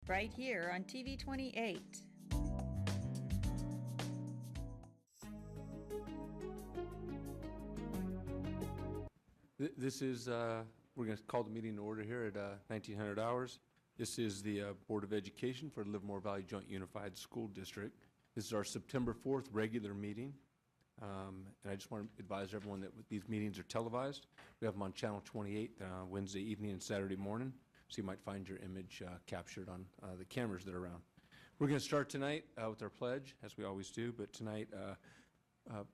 right here on TV 28. This is, we're going to call the meeting to order here at 1900 hours. This is the Board of Education for Livermore Valley Joint Unified School District. This is our September 4th regular meeting. And I just want to advise everyone that these meetings are televised. We have them on Channel 28 Wednesday evening and Saturday morning, so you might find your image captured on the cameras that are around. We're going to start tonight with our pledge, as we always do, but tonight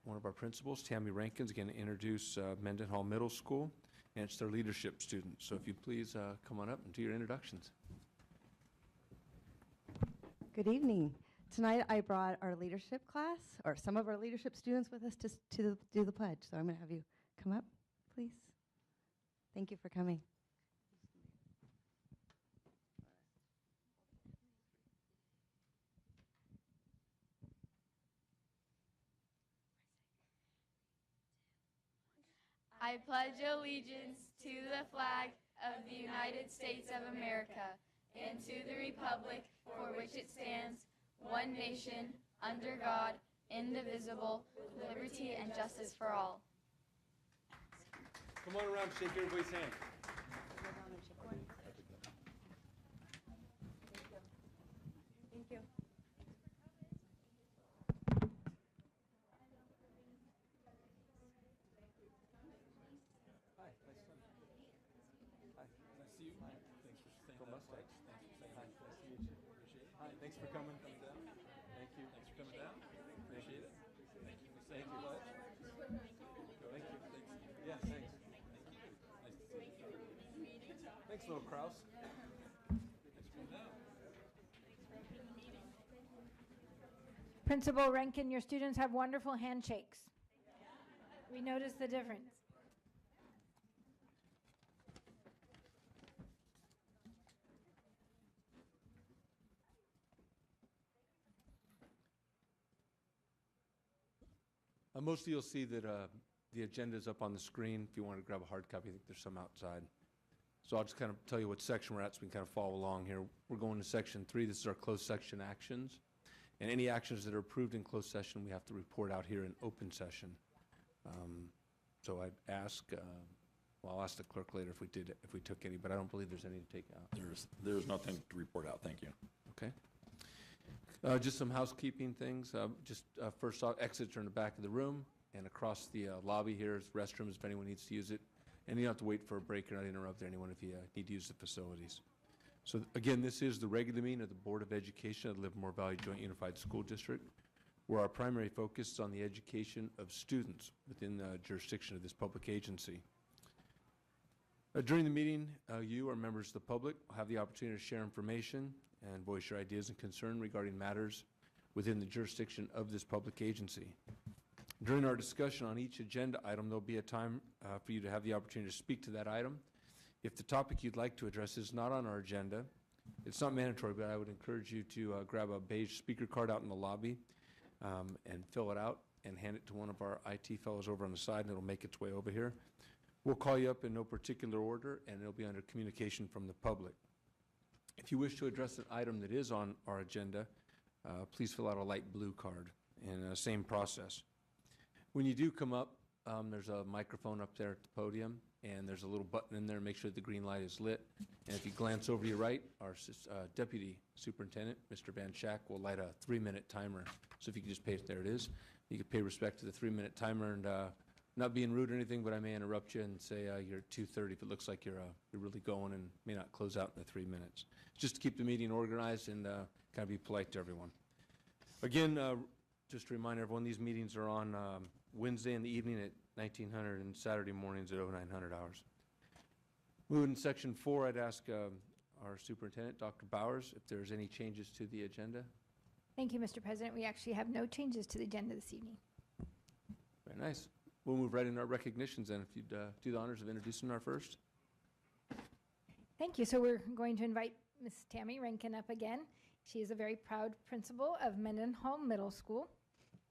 one of our principals, Tammy Rankin, is going to introduce Mendenhall Middle School, and it's their leadership students. So if you please come on up and do your introductions. Good evening. Tonight I brought our leadership class, or some of our leadership students with us to do the pledge. So I'm going to have you come up, please. Thank you for coming. I pledge allegiance to the flag of the United States of America and to the republic for which it stands, one nation, under God, indivisible, with liberty and justice for all. Come on around, shake everybody's hand. Thank you. Hi, nice to meet you. Hi, nice to see you. Hi, thanks for saying that. Thanks for saying hi, nice to meet you. Appreciate it. Hi, thanks for coming down. Thank you. Thanks for coming down. Appreciate it. Thank you. Thank you. Thank you. Thanks. Yeah, thanks. Thank you. Nice to see you. Thanks, little Kraus. Thanks for coming down. Principal Rankin, your students have wonderful handshakes. We notice the difference. Most of you will see that the agenda is up on the screen. If you want to grab a hard copy, I think there's some outside. So I'll just kind of tell you what section we're at so we can kind of follow along here. We're going to section 3. This is our closed section actions. And any actions that are approved in closed session, we have to report out here in open session. So I'd ask, well, I'll ask the clerk later if we took any, but I don't believe there's any to take out. There's nothing to report out. Thank you. Okay. Just some housekeeping things. First off, exits are in the back of the room, and across the lobby here is restrooms if anyone needs to use it. And you don't have to wait for a break or not interrupt anyone if you need to use the facilities. So again, this is the regular meeting of the Board of Education of the Livermore Valley Joint Unified School District, where our primary focus is on the education of students within the jurisdiction of this public agency. During the meeting, you or members of the public will have the opportunity to share information and voice your ideas and concern regarding matters within the jurisdiction of this public agency. During our discussion on each agenda item, there will be a time for you to have the opportunity to speak to that item. If the topic you'd like to address is not on our agenda, it's not mandatory, but I would encourage you to grab a beige speaker card out in the lobby and fill it out and hand it to one of our IT fellows over on the side, and it'll make its way over here. We'll call you up in no particular order, and it'll be under communication from the public. If you wish to address an item that is on our agenda, please fill out a light blue card, and same process. When you do come up, there's a microphone up there at the podium, and there's a little button in there to make sure the green light is lit. And if you glance over to your right, our Deputy Superintendent, Mr. Van Schack, will light a 3-minute timer. So if you could just pay, there it is. You could pay respect to the 3-minute timer, and not being rude or anything, but I may interrupt you and say you're at 2:30 if it looks like you're really going and may not close out in the 3 minutes. Just to keep the meeting organized and kind of be polite to everyone. Again, just to remind everyone, these meetings are on Wednesday in the evening at 1900 and Saturday mornings at 0900 hours. Moving to section 4, I'd ask our superintendent, Dr. Bowers, if there's any changes to the agenda. Thank you, Mr. President. We actually have no changes to the agenda this evening. Very nice. We'll move right into our recognitions then, if you'd do the honors of introducing our first. Thank you. So we're going to invite Ms. Tammy Rankin up again. She is a very proud principal of Mendenhall Middle School,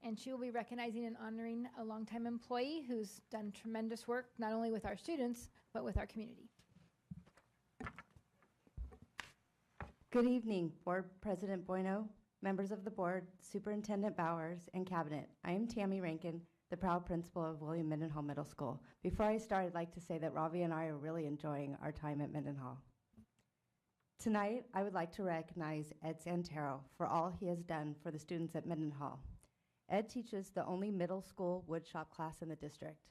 and she will be recognizing and honoring a longtime employee who's done tremendous work, not only with our students, but with our community. Good evening, Board President Bueno, members of the board, Superintendent Bowers, and Cabinet. I am Tammy Rankin, the proud principal of William Mendenhall Middle School. Before I start, I'd like to say that Ravi and I are really enjoying our time at Mendenhall. Tonight, I would like to recognize Ed Santero for all he has done for the students at Mendenhall. Ed teaches the only middle school woodshop class in the district.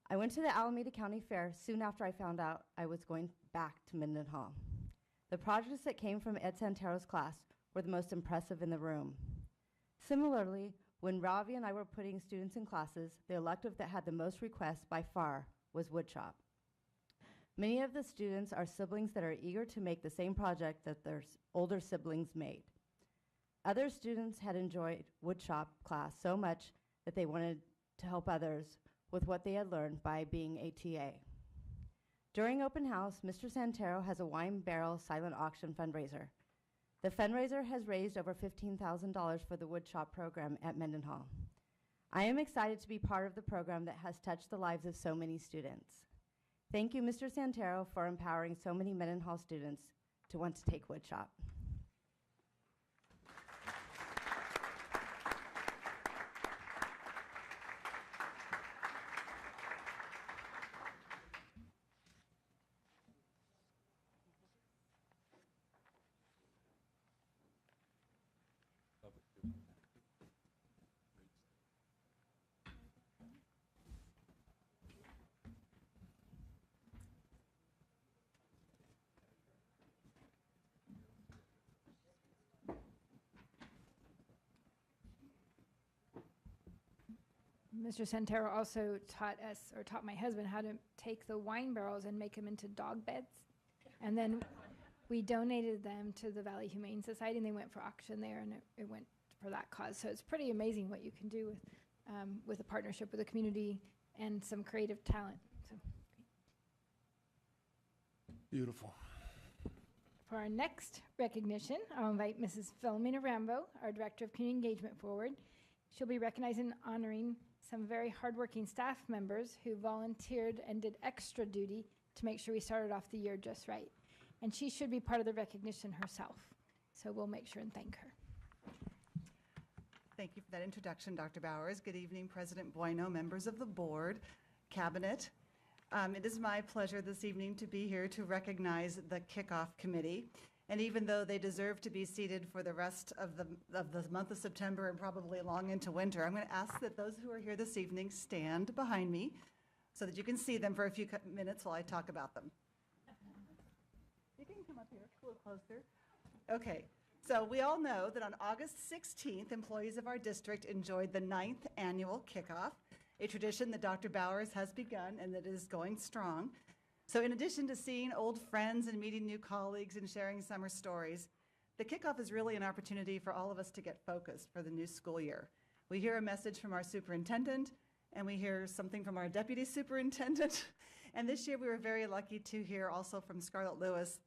I went to the Alameda County Fair soon after I found out I was going back to Mendenhall. The projects that came from Ed Santero's class were the most impressive in the room. Similarly, when Ravi and I were putting students in classes, the elective that had the most requests by far was woodshop. Many of the students are siblings that are eager to make the same project that their older siblings made. Other students had enjoyed woodshop class so much that they wanted to help others with what they had learned by being a TA. During open house, Mr. Santero has a wine barrel silent auction fundraiser. The fundraiser has raised over $15,000 for the woodshop program at Mendenhall. I am excited to be part of the program that has touched the lives of so many students. Thank you, Mr. Santero, for empowering so many Mendenhall students to want to take woodshop. Mr. Santero also taught us, or taught my husband, how to take the wine barrels and make them into dog beds. And then we donated them to the Valley Humane Society, and they went for auction there, and it went for that cause. So it's pretty amazing what you can do with a partnership with the community and some creative talent. So, Beautiful. for our next recognition, I'll invite Mrs. Philomena Rambo, our Director of Community Engagement, forward. She'll be recognizing and honoring some very hardworking staff members who volunteered and did extra duty to make sure we started off the year just right. And she should be part of the recognition herself. So we'll make sure and thank her. Thank you for that introduction, Dr. Bowers. Good evening, President Bueno, members of the board, cabinet. It is my pleasure this evening to be here to recognize the kickoff committee. And even though they deserve to be seated for the rest of the month of September and probably long into winter, I'm going to ask that those who are here this evening stand behind me so that you can see them for a few minutes while I talk about them. You can come up here a little closer. Okay, so we all know that on August 16th, employees of our district enjoyed the 9th annual kickoff, a tradition that Dr. Bowers has begun and that is going strong. So in addition to seeing old friends and meeting new colleagues and sharing summer stories, the kickoff is really an opportunity for all of us to get focused for the new school year. We hear a message from our superintendent, and we hear something from our deputy superintendent. And this year we were very lucky to hear also from Scarlett Lewis,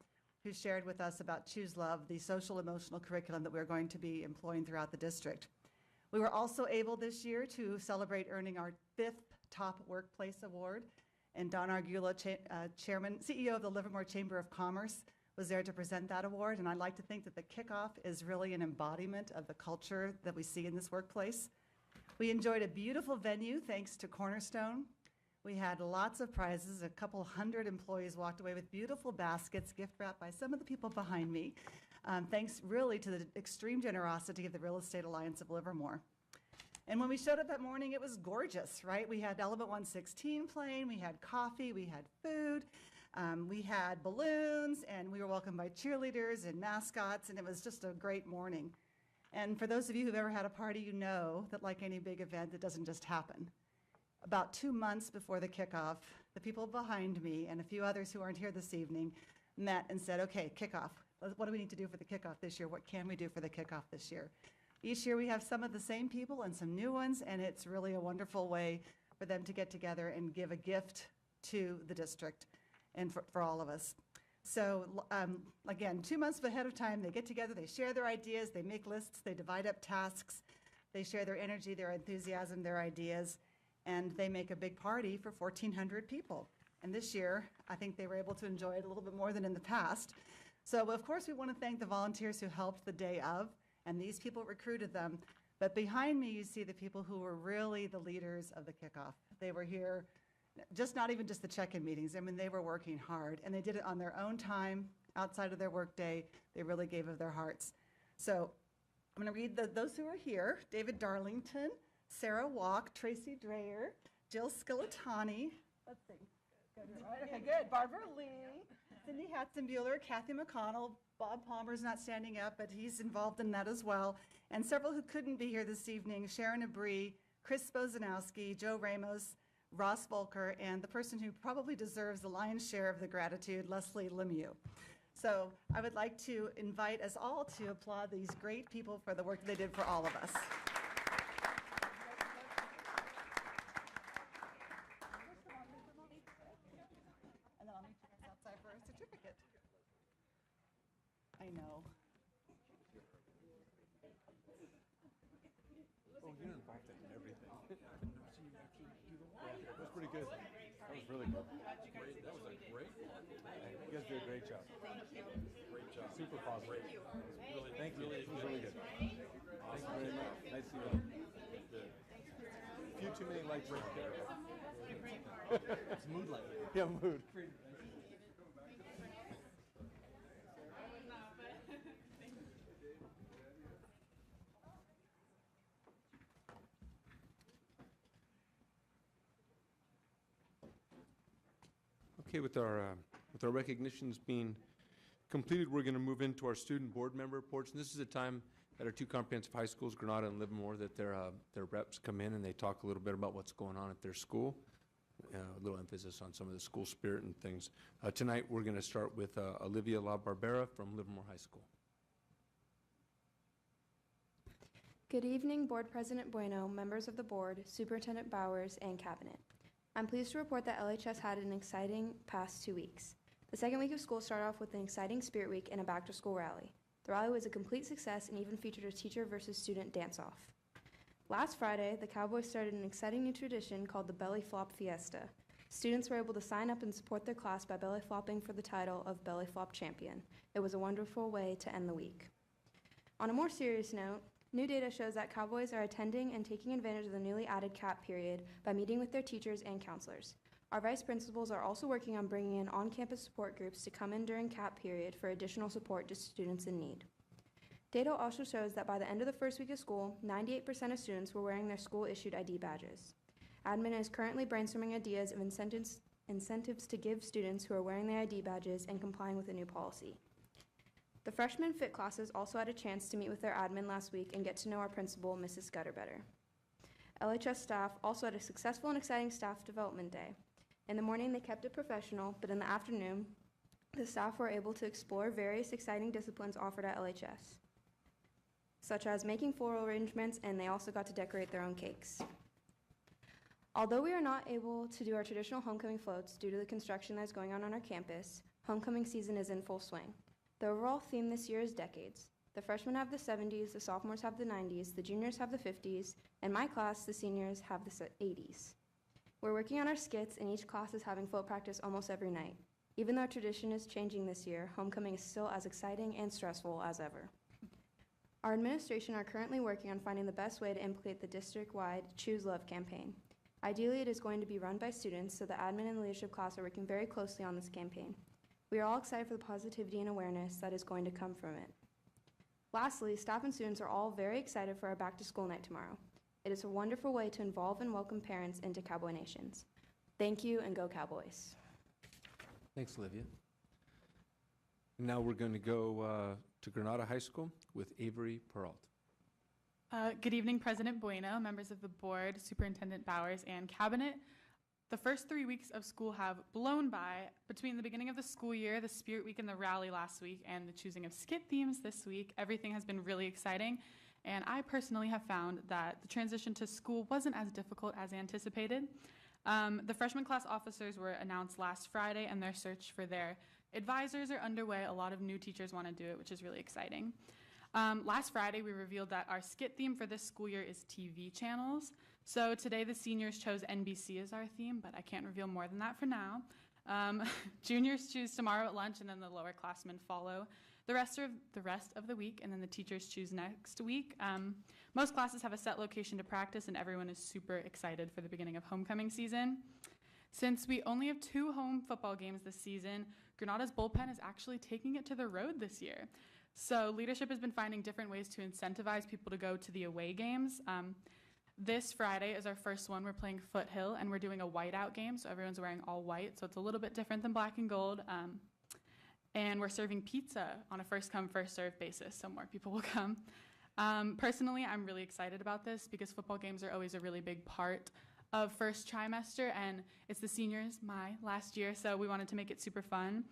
who shared with us about Choose Love, the social emotional curriculum that we're going to be employing throughout the district. We were also able this year to celebrate earning our 5th Top Workplace Award. And Don Argula, Chairman, CEO of the Livermore Chamber of Commerce, was there to present that award. And I'd like to think that the kickoff is really an embodiment of the culture that we see in this workplace. We enjoyed a beautiful venue thanks to Cornerstone. We had lots of prizes. A couple hundred employees walked away with beautiful baskets, gift wrapped by some of the people behind me, thanks really to the extreme generosity of the Real Estate Alliance of Livermore. And when we showed up that morning, it was gorgeous, right? We had Element 116 playing, we had coffee, we had food, we had balloons, and we were welcomed by cheerleaders and mascots, and it was just a great morning. And for those of you who've ever had a party, you know that like any big event, it doesn't just happen. About 2 months before the kickoff, the people behind me and a few others who aren't here this evening met and said, okay, kickoff. What do we need to do for the kickoff this year? What can we do for the kickoff this year? Each year we have some of the same people and some new ones, and it's really a wonderful way for them to get together and give a gift to the district and for all of us. So again, 2 months ahead of time, they get together, they share their ideas, they make lists, they divide up tasks, they share their energy, their enthusiasm, their ideas, and they make a big party for 1,400 people. And this year, I think they were able to enjoy it a little bit more than in the past. So, of course, we want to thank the volunteers who helped the day of, and these people recruited them. But behind me, you see the people who were really the leaders of the kickoff. They were here, not even just the check-in meetings. I mean, they were working hard, and they did it on their own time, outside of their workday. They really gave of their hearts. So I'm going to read those who are here: David Darlington, Sarah Walk, Tracy Dreyer, Jill Scilatani. Let's see. Good, right? Okay, good. Barbara Lee, Cindy Hatzenbuehler, Kathy McConnell. Bob Palmer's not standing up, but he's involved in that as well. And several who couldn't be here this evening: Sharon Abree, Chris Spozanowski, Joe Ramos, Ross Volker, and the person who probably deserves the lion's share of the gratitude, Leslie Lemieux. So I would like to invite us all to applaud these great people for the work they did for all of us. And then I'll meet you guys outside for a certificate. I know. Oh, you're involved in everything. Yeah, that was pretty good. That was really good. That was a great one. You guys did a great job. Great job. Super positive. Thank you. It was really good. Thank you very much. Nice to meet you. A few too many lights right there. It's mood light. Yeah, mood. Okay, with our recognitions being completed, we're going to move into our student board member reports. And this is a time at our two comprehensive high schools, Granada and Livermore, that their reps come in and they talk a little bit about what's going on at their school. A little emphasis on some of the school spirit and things. Tonight, we're going to start with Olivia La Barbera from Livermore High School. Good evening, Board President Bueno, members of the board, Superintendent Bowers, and Cabinet. I'm pleased to report that LHS had an exciting past 2 weeks. The second week of school started off with an exciting Spirit Week and a back-to-school rally. The rally was a complete success and even featured a teacher versus student dance-off. Last Friday, the Cowboys started an exciting new tradition called the Belly Flop Fiesta. Students were able to sign up and support their class by belly flopping for the title of Belly Flop Champion. It was a wonderful way to end the week. On a more serious note, new data shows that Cowboys are attending and taking advantage of the newly added CAP period by meeting with their teachers and counselors. Our vice principals are also working on bringing in on-campus support groups to come in during CAP period for additional support to students in need. Data also shows that by the end of the first week of school, 98% of students were wearing their school-issued ID badges. Admin is currently brainstorming ideas of incentives to give students who are wearing their ID badges and complying with the new policy. The freshman fit classes also had a chance to meet with their admin last week and get to know our principal, Mrs. Scudder, better. LHS staff also had a successful and exciting staff development day. In the morning, they kept it professional, but in the afternoon, the staff were able to explore various exciting disciplines offered at LHS, such as making floral arrangements, and they also got to decorate their own cakes. Although we are not able to do our traditional homecoming floats due to the construction that is going on our campus, homecoming season is in full swing. The overall theme this year is decades. The freshmen have the 70s, the sophomores have the 90s, the juniors have the 50s, and my class, the seniors, have the 80s. We're working on our skits, and each class is having float practice almost every night. Even though our tradition is changing this year, homecoming is still as exciting and stressful as ever. Our administration are currently working on finding the best way to implement the district-wide Choose Love campaign. Ideally, it is going to be run by students, so the admin and leadership class are working very closely on this campaign. We are all excited for the positivity and awareness that is going to come from it. Lastly, staff and students are all very excited for our back-to-school night tomorrow. It is a wonderful way to involve and welcome parents into Cowboy Nations. Thank you, and go Cowboys. Thanks, Olivia. Now we're going to go to Granada High School with Avery Peralt. Good evening, President Bueno, members of the board, Superintendent Bowers, and Cabinet. The first 3 weeks of school have blown by. Between the beginning of the school year, the Spirit Week and the rally last week, and the choosing of skit themes this week, everything has been really exciting. And I personally have found that the transition to school wasn't as difficult as anticipated. The freshman class officers were announced last Friday, and their search for their advisors are underway. A lot of new teachers want to do it, which is really exciting. Last Friday, we revealed that our skit theme for this school year is TV channels. So today, the seniors chose NBC as our theme, but I can't reveal more than that for now. Juniors choose tomorrow at lunch, and then the lower classmen follow the rest of the week, and then the teachers choose next week. Most classes have a set location to practice, and everyone is super excited for the beginning of homecoming season. Since we only have 2 home football games this season, Granada's bullpen is actually taking it to the road this year. So leadership has been finding different ways to incentivize people to go to the away games. This Friday is our first one. We're playing Foothill, and we're doing a whiteout game, so everyone's wearing all white, so it's a little bit different than black and gold. And we're serving pizza on a first-come, first-served basis, so more people will come. Personally, I'm really excited about this because football games are always a really big part of first trimester, and it's the seniors, my last year, so we wanted to make it super fun.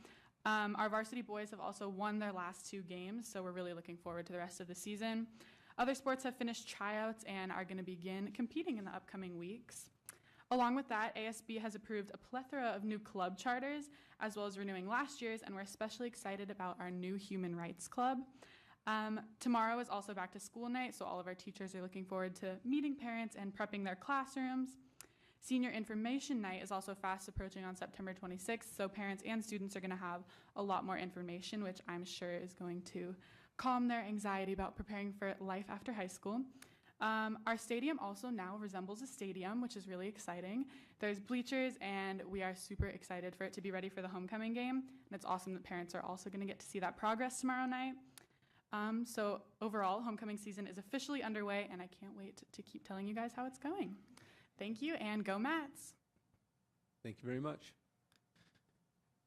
Our varsity boys have also won their last 2 games, so we're really looking forward to the rest of the season. Other sports have finished tryouts and are going to begin competing in the upcoming weeks. Along with that, ASB has approved a plethora of new club charters, as well as renewing last year's, and we're especially excited about our new Human Rights Club. Tomorrow is also back to school night, so all of our teachers are looking forward to meeting parents and prepping their classrooms. Senior Information Night is also fast approaching on September 26th, so parents and students are going to have a lot more information, which I'm sure is going to calm their anxiety about preparing for life after high school. Our stadium also now resembles a stadium, which is really exciting. There's bleachers, and we are super excited for it to be ready for the homecoming game, and it's awesome that parents are also going to get to see that progress tomorrow night. So overall, homecoming season is officially underway, and I can't wait to keep telling you guys how it's going. Thank you, and go Mats! Thank you very much.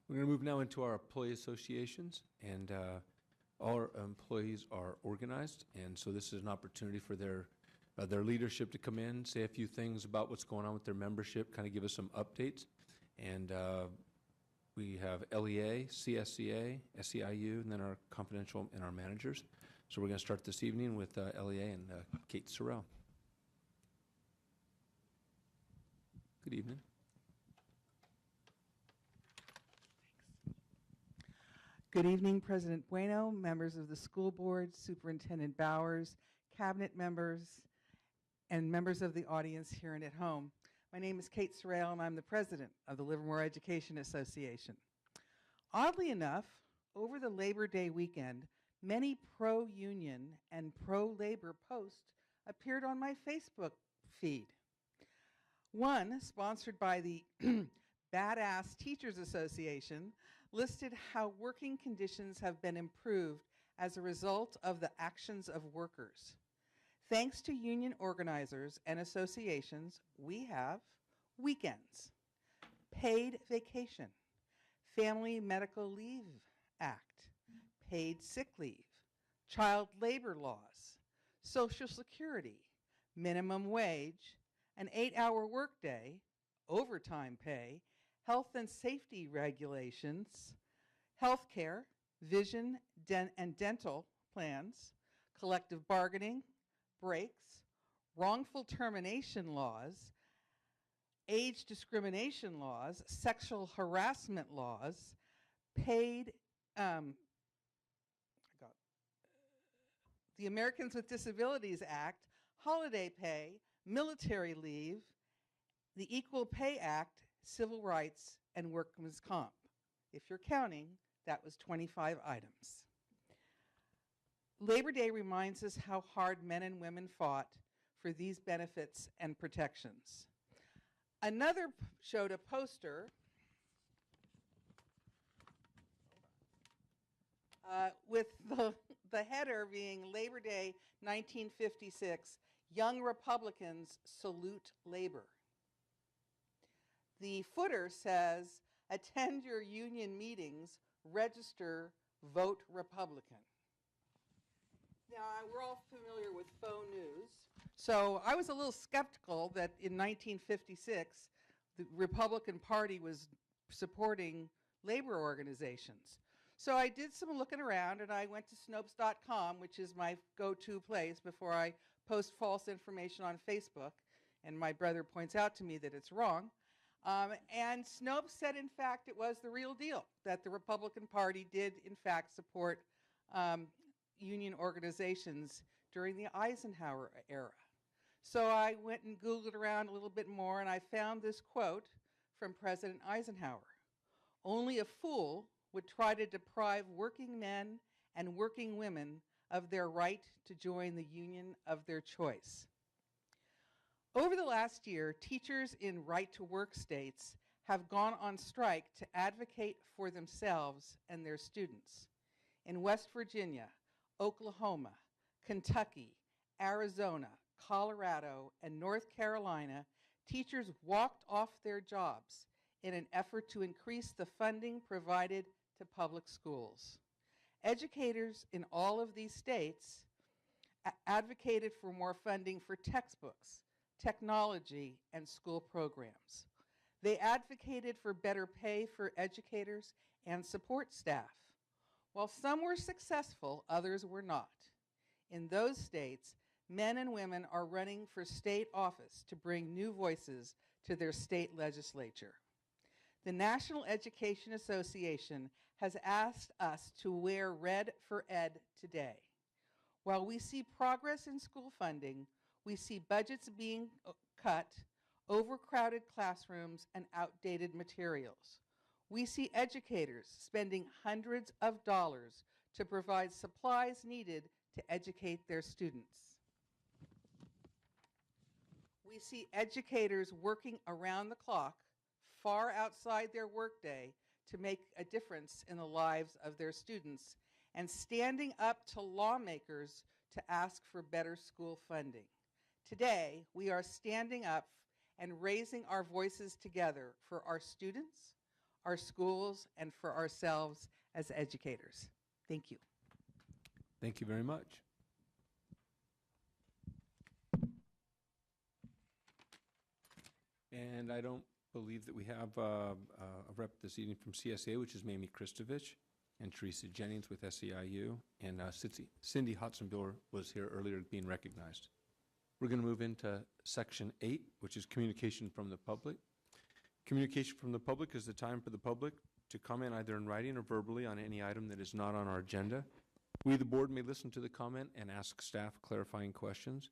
We're going to move now into our employee associations, and all our employees are organized, and so this is an opportunity for their leadership to come in, say a few things about what's going on with their membership, kind of give us some updates. And we have LEA, CSCA, SEIU, and then our confidential and our managers. So we're going to start this evening with LEA and Kate Sorrell. Good evening. Good evening, President Bueno, members of the school board, Superintendent Bowers, cabinet members, and members of the audience here and at home. My name is Kate Sorrell, and I'm the president of the Livermore Education Association. Oddly enough, over the Labor Day weekend, many pro-union and pro-labor posts appeared on my Facebook feed. One, sponsored by the Badass Teachers Association, listed how working conditions have been improved as a result of the actions of workers. Thanks to union organizers and associations, we have weekends, paid vacation, Family Medical Leave Act, paid sick leave, child labor laws, Social Security, minimum wage, an 8-hour workday, overtime pay, health and safety regulations, health care, vision and dental plans, collective bargaining, breaks, wrongful termination laws, age discrimination laws, sexual harassment laws, paid, the Americans with Disabilities Act, holiday pay, military leave, the Equal Pay Act, civil rights, and workman's comp. If you're counting, that was 25 items. Labor Day reminds us how hard men and women fought for these benefits and protections. Another showed a poster with the header being Labor Day 1956, Young Republicans Salute Labor. The footer says, attend your union meetings, register, vote Republican. Now, we're all familiar with faux news, so I was a little skeptical that in 1956, the Republican Party was supporting labor organizations. So I did some looking around, and I went to Snopes.com, which is my go-to place before I post false information on Facebook, and my brother points out to me that it's wrong. And Snopes said, in fact, it was the real deal, that the Republican Party did, in fact, support union organizations during the Eisenhower era. So I went and Googled around a little bit more, and I found this quote from President Eisenhower. Only a fool would try to deprive working men and working women of their right to join the union of their choice. Over the last year, teachers in right-to-work states have gone on strike to advocate for themselves and their students. In West Virginia, Oklahoma, Kentucky, Arizona, Colorado, and North Carolina, teachers walked off their jobs in an effort to increase the funding provided to public schools. Educators in all of these states advocated for more funding for textbooks, technology, and school programs. They advocated for better pay for educators and support staff. While some were successful, others were not. In those states, men and women are running for state office to bring new voices to their state legislature. The National Education Association has asked us to wear red for ed today. While we see progress in school funding, we see budgets being cut, overcrowded classrooms, and outdated materials. We see educators spending hundreds of dollars to provide supplies needed to educate their students. We see educators working around the clock, far outside their workday, to make a difference in the lives of their students, and standing up to lawmakers to ask for better school funding. Today, we are standing up and raising our voices together for our students, our schools, and for ourselves as educators. Thank you. Thank you very much. And I don't believe that we have a rep this evening from CSA, which is Mamie Kristovich, and Teresa Jennings with SEIU, and Cindy Hotzenbuehler was here earlier being recognized. We're going to move into Section 8, which is communication from the public. Communication from the public is the time for the public to comment either in writing or verbally on any item that is not on our agenda. We, the board, may listen to the comment and ask staff clarifying questions,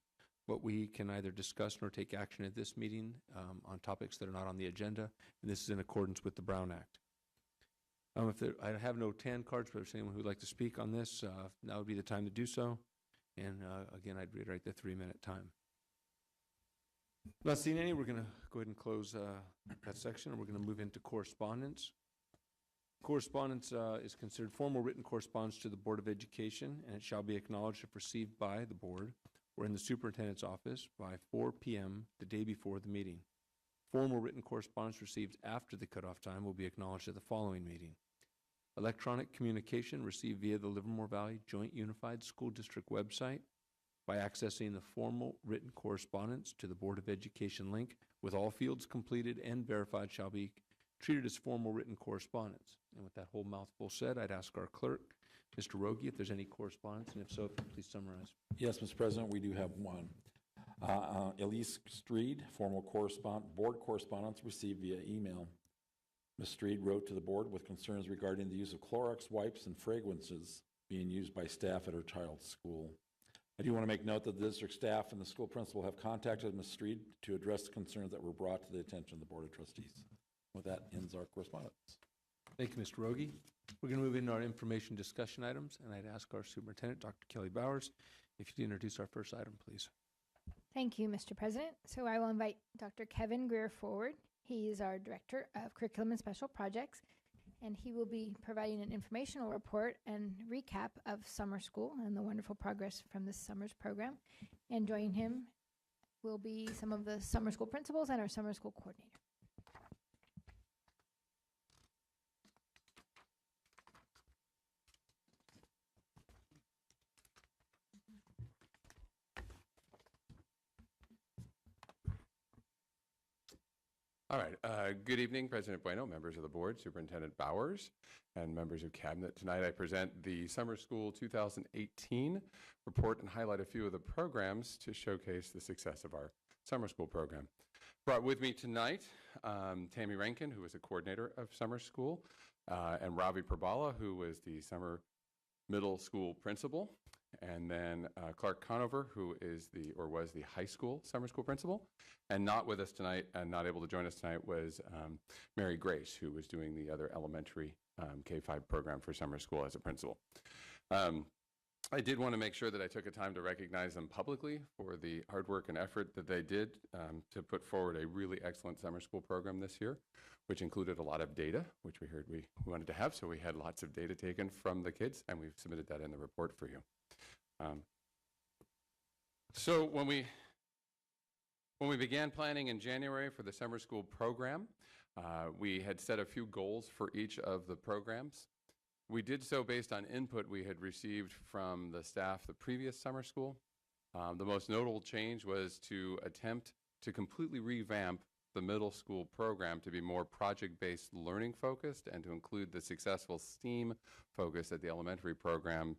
but we can neither discuss nor take action at this meeting on topics that are not on the agenda, and this is in accordance with the Brown Act. I have no tan cards, but if there's anyone who would like to speak on this, now would be the time to do so. And again, I'd reiterate the 3-minute time. Not seeing any, we're going to go ahead and close that section, and we're going to move into correspondence. Correspondence is considered formal written correspondence to the Board of Education, and it shall be acknowledged if received by the board or in the superintendent's office by 4 p.m. the day before the meeting. Formal written correspondence received after the cutoff time will be acknowledged at the following meeting. Electronic communication received via the Livermore Valley Joint Unified School District website by accessing the formal written correspondence to the Board of Education link with all fields completed and verified shall be treated as formal written correspondence. And with that whole mouthful said, I'd ask our clerk, Mr. Rogie, if there's any correspondence, and if so, please summarize. Yes, Mr. President, we do have one. Elise Streed, formal board correspondence received via email. Ms. Streed wrote to the board with concerns regarding the use of Clorox wipes and fragrances being used by staff at her child's school. I do want to make note that the district staff and the school principal have contacted Ms. Streed to address the concerns that were brought to the attention of the Board of Trustees. With that ends our correspondence. Thank you, Mr. Rogie. We're going to move into our information discussion items, and I'd ask our superintendent, Dr. Kelly Bowers, if you'd introduce our first item, please. Thank you, Mr. President. So I will invite Dr. Kevin Greer forward. He is our Director of Curriculum and Special Projects, and he will be providing an informational report and recap of summer school and the wonderful progress from this summer's program. And joining him will be some of the summer school principals and our summer school coordinator. All right. Good evening, President Bueno, members of the board, Superintendent Bowers, and members of Cabinet. Tonight I present the Summer School 2018 report and highlight a few of the programs to showcase the success of our summer school program. Brought with me tonight, Tammy Rankin, who is a coordinator of summer school, and Ravi Prabhala, who was the summer middle school principal. and then Clark Conover, who is or was the high school summer school principal. And not with us tonight and not able to join us tonight was Mary Grace, who was doing the other elementary K-5 program for summer school as a principal. I did want to make sure that I took a time to recognize them publicly for the hard work and effort that they did to put forward a really excellent summer school program this year, which included a lot of data, which we heard we wanted to have. So we had lots of data taken from the kids, and we've submitted that in the report for you. So when we began planning in January for the summer school program, we had set a few goals for each of the programs. We did so based on input we had received from the staff the previous summer school. The most notable change was to attempt to completely revamp the middle school program to be more project-based learning focused and to include the successful STEAM focus that the elementary program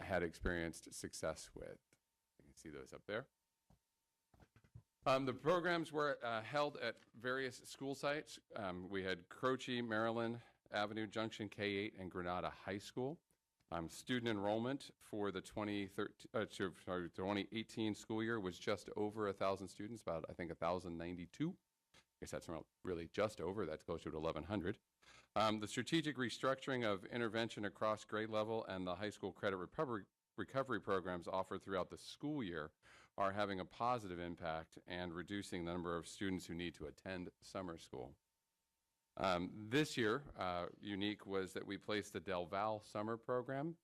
had experienced success with. You can see those up there. The programs were held at various school sites. We had Croce, Maryland Avenue, Junction K-8, and Granada High School. Student enrollment for the 2018 school year was just over 1,000 students, about, I think, 1,092. I guess that's not really just over, that's closer to 1,100. The strategic restructuring of intervention across grade level and the high school credit recovery programs offered throughout the school year are having a positive impact and reducing the number of students who need to attend summer school. This year, unique was that we placed the Del Val summer program,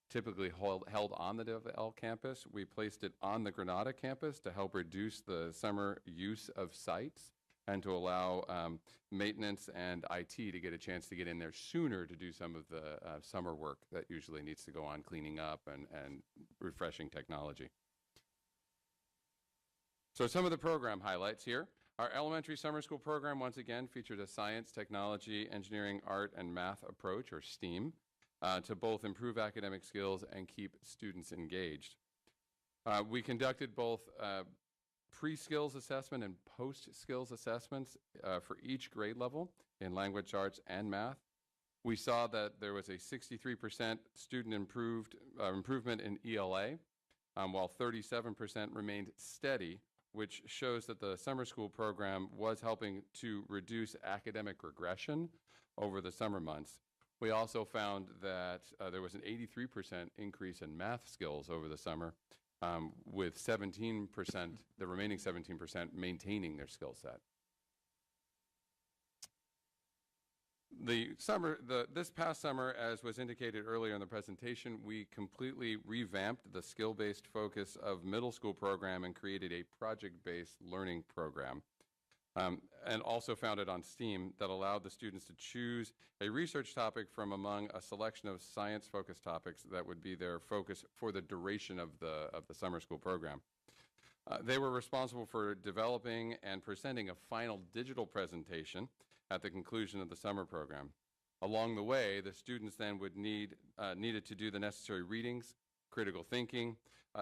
typically held on the Del Val campus. We placed it on the Granada campus to help reduce the summer use of sites and to allow maintenance and IT to get a chance to get in there sooner to do some of the summer work that usually needs to go on, cleaning up and refreshing technology. So some of the program highlights here. Our elementary summer school program, once again, featured a science, technology, engineering, art, and math approach, or STEAM, to both improve academic skills and keep students engaged. We conducted both pre-skills assessment and post-skills assessments for each grade level in language arts and math. We saw that there was a 63% student improvement in ELA, while 37% remained steady, which shows that the summer school program was helping to reduce academic regression over the summer months. We also found that there was an 83% increase in math skills over the summer, with 17%, the remaining 17% maintaining their skill set. This past summer, as was indicated earlier in the presentation, we completely revamped the skill-based focus of middle school program and created a project-based learning program, and also founded on STEAM that allowed the students to choose a research topic from among a selection of science-focused topics that would be their focus for the duration of the summer school program. They were responsible for developing and presenting a final digital presentation at the conclusion of the summer program. Along the way, the students then would needed to do the necessary readings, critical thinking,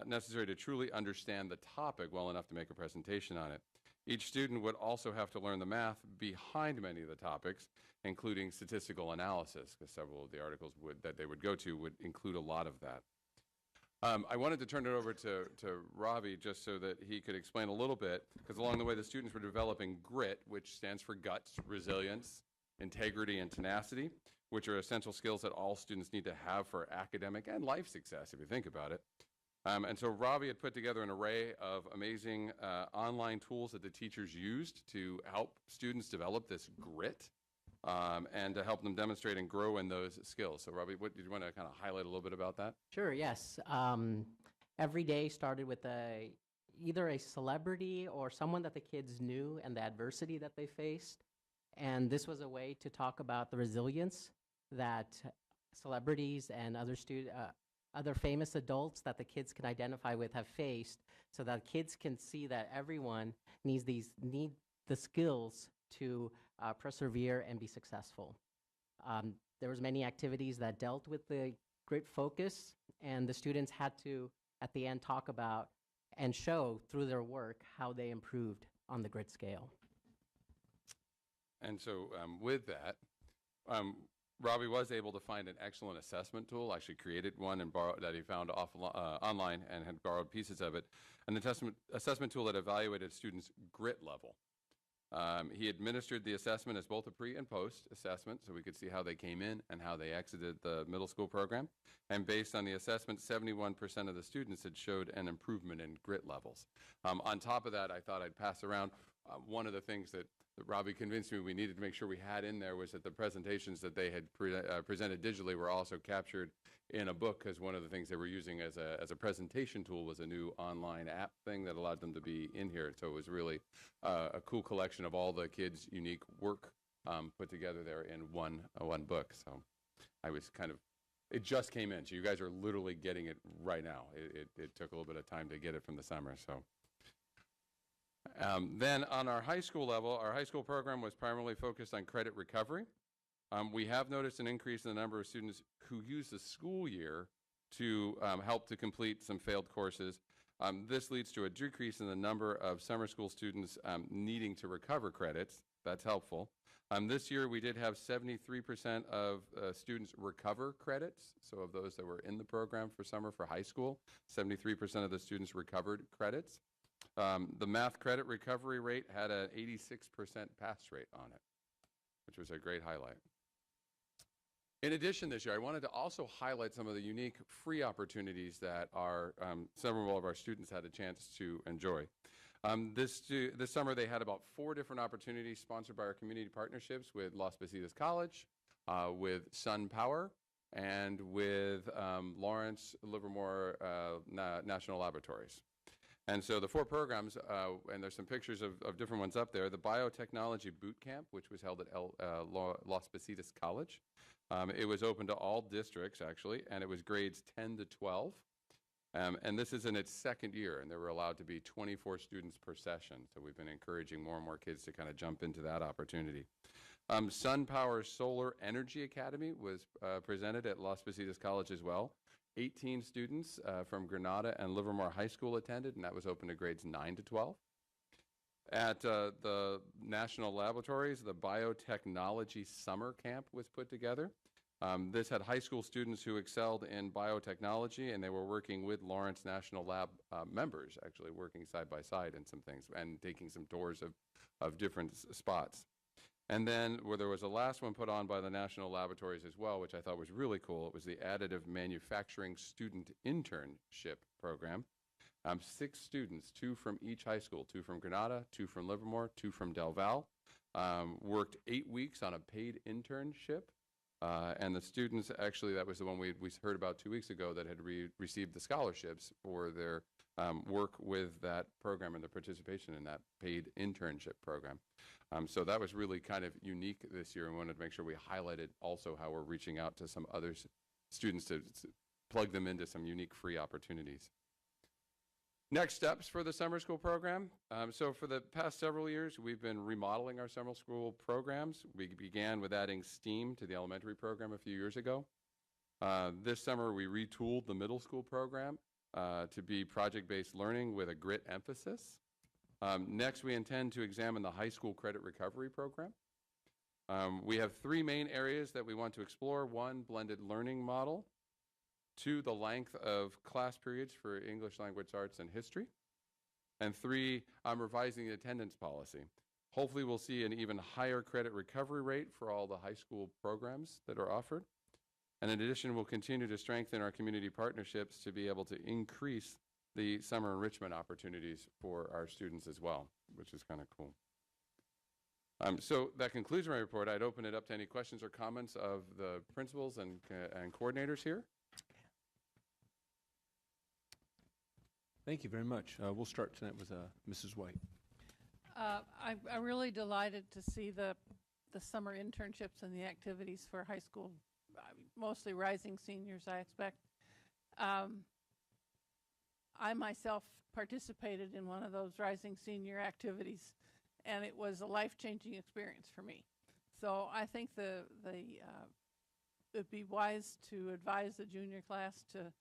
necessary to truly understand the topic well enough to make a presentation on it. Each student would also have to learn the math behind many of the topics, including statistical analysis, because several of the articles that they would go to would include a lot of that. I wanted to turn it over to Ravi just so that he could explain a little bit, because along the way the students were developing GRIT, which stands for guts, resilience, integrity, and tenacity, which are essential skills that all students need to have for academic and life success, if you think about it. And so Ravi had put together an array of amazing online tools that the teachers used to help students develop this GRIT and to help them demonstrate and grow in those skills. So Ravi, did you want to kind of highlight a little bit about that? Sure, yes. Every day started with either a celebrity or someone that the kids knew and the adversity that they faced. And this was a way to talk about the resilience that celebrities and other famous adults that the kids can identify with have faced, so that kids can see that everyone need the skills to persevere and be successful. There was many activities that dealt with the GRIT focus, and the students had to, at the end, talk about and show through their work how they improved on the GRIT scale. And so with that, Robbie was able to find an excellent assessment tool, actually created one and that he found online and had borrowed pieces of it, an assessment tool that evaluated students' grit level. He administered the assessment as both a pre and post assessment, so we could see how they came in and how they exited the middle school program. And based on the assessment, 71% of the students had showed an improvement in grit levels. On top of that, I thought I'd pass around one of the things that Robbie convinced me we needed to make sure we had in there was that the presentations that they had presented digitally were also captured in a book, because one of the things they were using as a presentation tool was a new online app thing that allowed them to be in here. So it was really a cool collection of all the kids' unique work put together there in one book. So I was kind of, it just came in. So you guys are literally getting it right now. It took a little bit of time to get it from the summer. So. Then on our high school level, our high school program was primarily focused on credit recovery. We have noticed an increase in the number of students who use the school year to help to complete some failed courses. This leads to a decrease in the number of summer school students needing to recover credits. That's helpful. This year we did have 73% of students recover credits. So of those that were in the program for summer for high school, 73% of the students recovered credits. The math credit recovery rate had an 86% pass rate on it, which was a great highlight. In addition, this year, I wanted to also highlight some of the unique free opportunities that several of our students had a chance to enjoy. This summer, they had about 4 different opportunities sponsored by our community partnerships with Las Positas College, with Sun Power, and with Lawrence Livermore National Laboratories. And so the 4 programs, and there's some pictures of different ones up there. The Biotechnology Boot Camp, which was held at Las Positas College. It was open to all districts, actually, and it was grades 10 to 12. And this is in its 2nd year, and there were allowed to be 24 students per session. So we've been encouraging more and more kids to kind of jump into that opportunity. Sun Power Solar Energy Academy was presented at Las Positas College as well. 18 students from Granada and Livermore High School attended, and that was open to grades 9 to 12. At the National Laboratories, the Biotechnology Summer Camp was put together. This had high school students who excelled in biotechnology, and they were working with Lawrence National Lab members, actually working side by side in some things and taking some tours of different spots. And then where there was a last one put on by the National Laboratories as well, which I thought was really cool. It was the Additive Manufacturing Student Internship Program. 6 students, 2 from each high school, 2 from Granada, 2 from Livermore, 2 from Del Val, worked 8 weeks on a paid internship. And the students, actually, that was the one we heard about 2 weeks ago that had received the scholarships for their work with that program and the participation in that paid internship program. So that was really kind of unique this year, and wanted to make sure we highlighted also how we're reaching out to some other students to plug them into some unique free opportunities. Next steps for the summer school program. So for the past several years, we've been remodeling our summer school programs. We began with adding STEAM to the elementary program a few years ago. This summer, we retooled the middle school program to be project-based learning with a grit emphasis. Next, we intend to examine the high school credit recovery program. We have 3 main areas that we want to explore. 1, blended learning model. 2, the length of class periods for English language arts and history. And 3, revising the attendance policy. Hopefully we'll see an even higher credit recovery rate for all the high school programs that are offered. And in addition, we'll continue to strengthen our community partnerships to be able to increase the summer enrichment opportunities for our students as well, which is kind of cool. So that concludes my report. I'd open it up to any questions or comments of the principals and coordinators here. Thank you very much. We'll start tonight with Mrs. White. I'm really delighted to see the summer internships and the activities for high school, mostly rising seniors, I expect. I myself participated in one of those rising senior activities, and it was a life-changing experience for me. So I think it'd be wise to advise the junior class to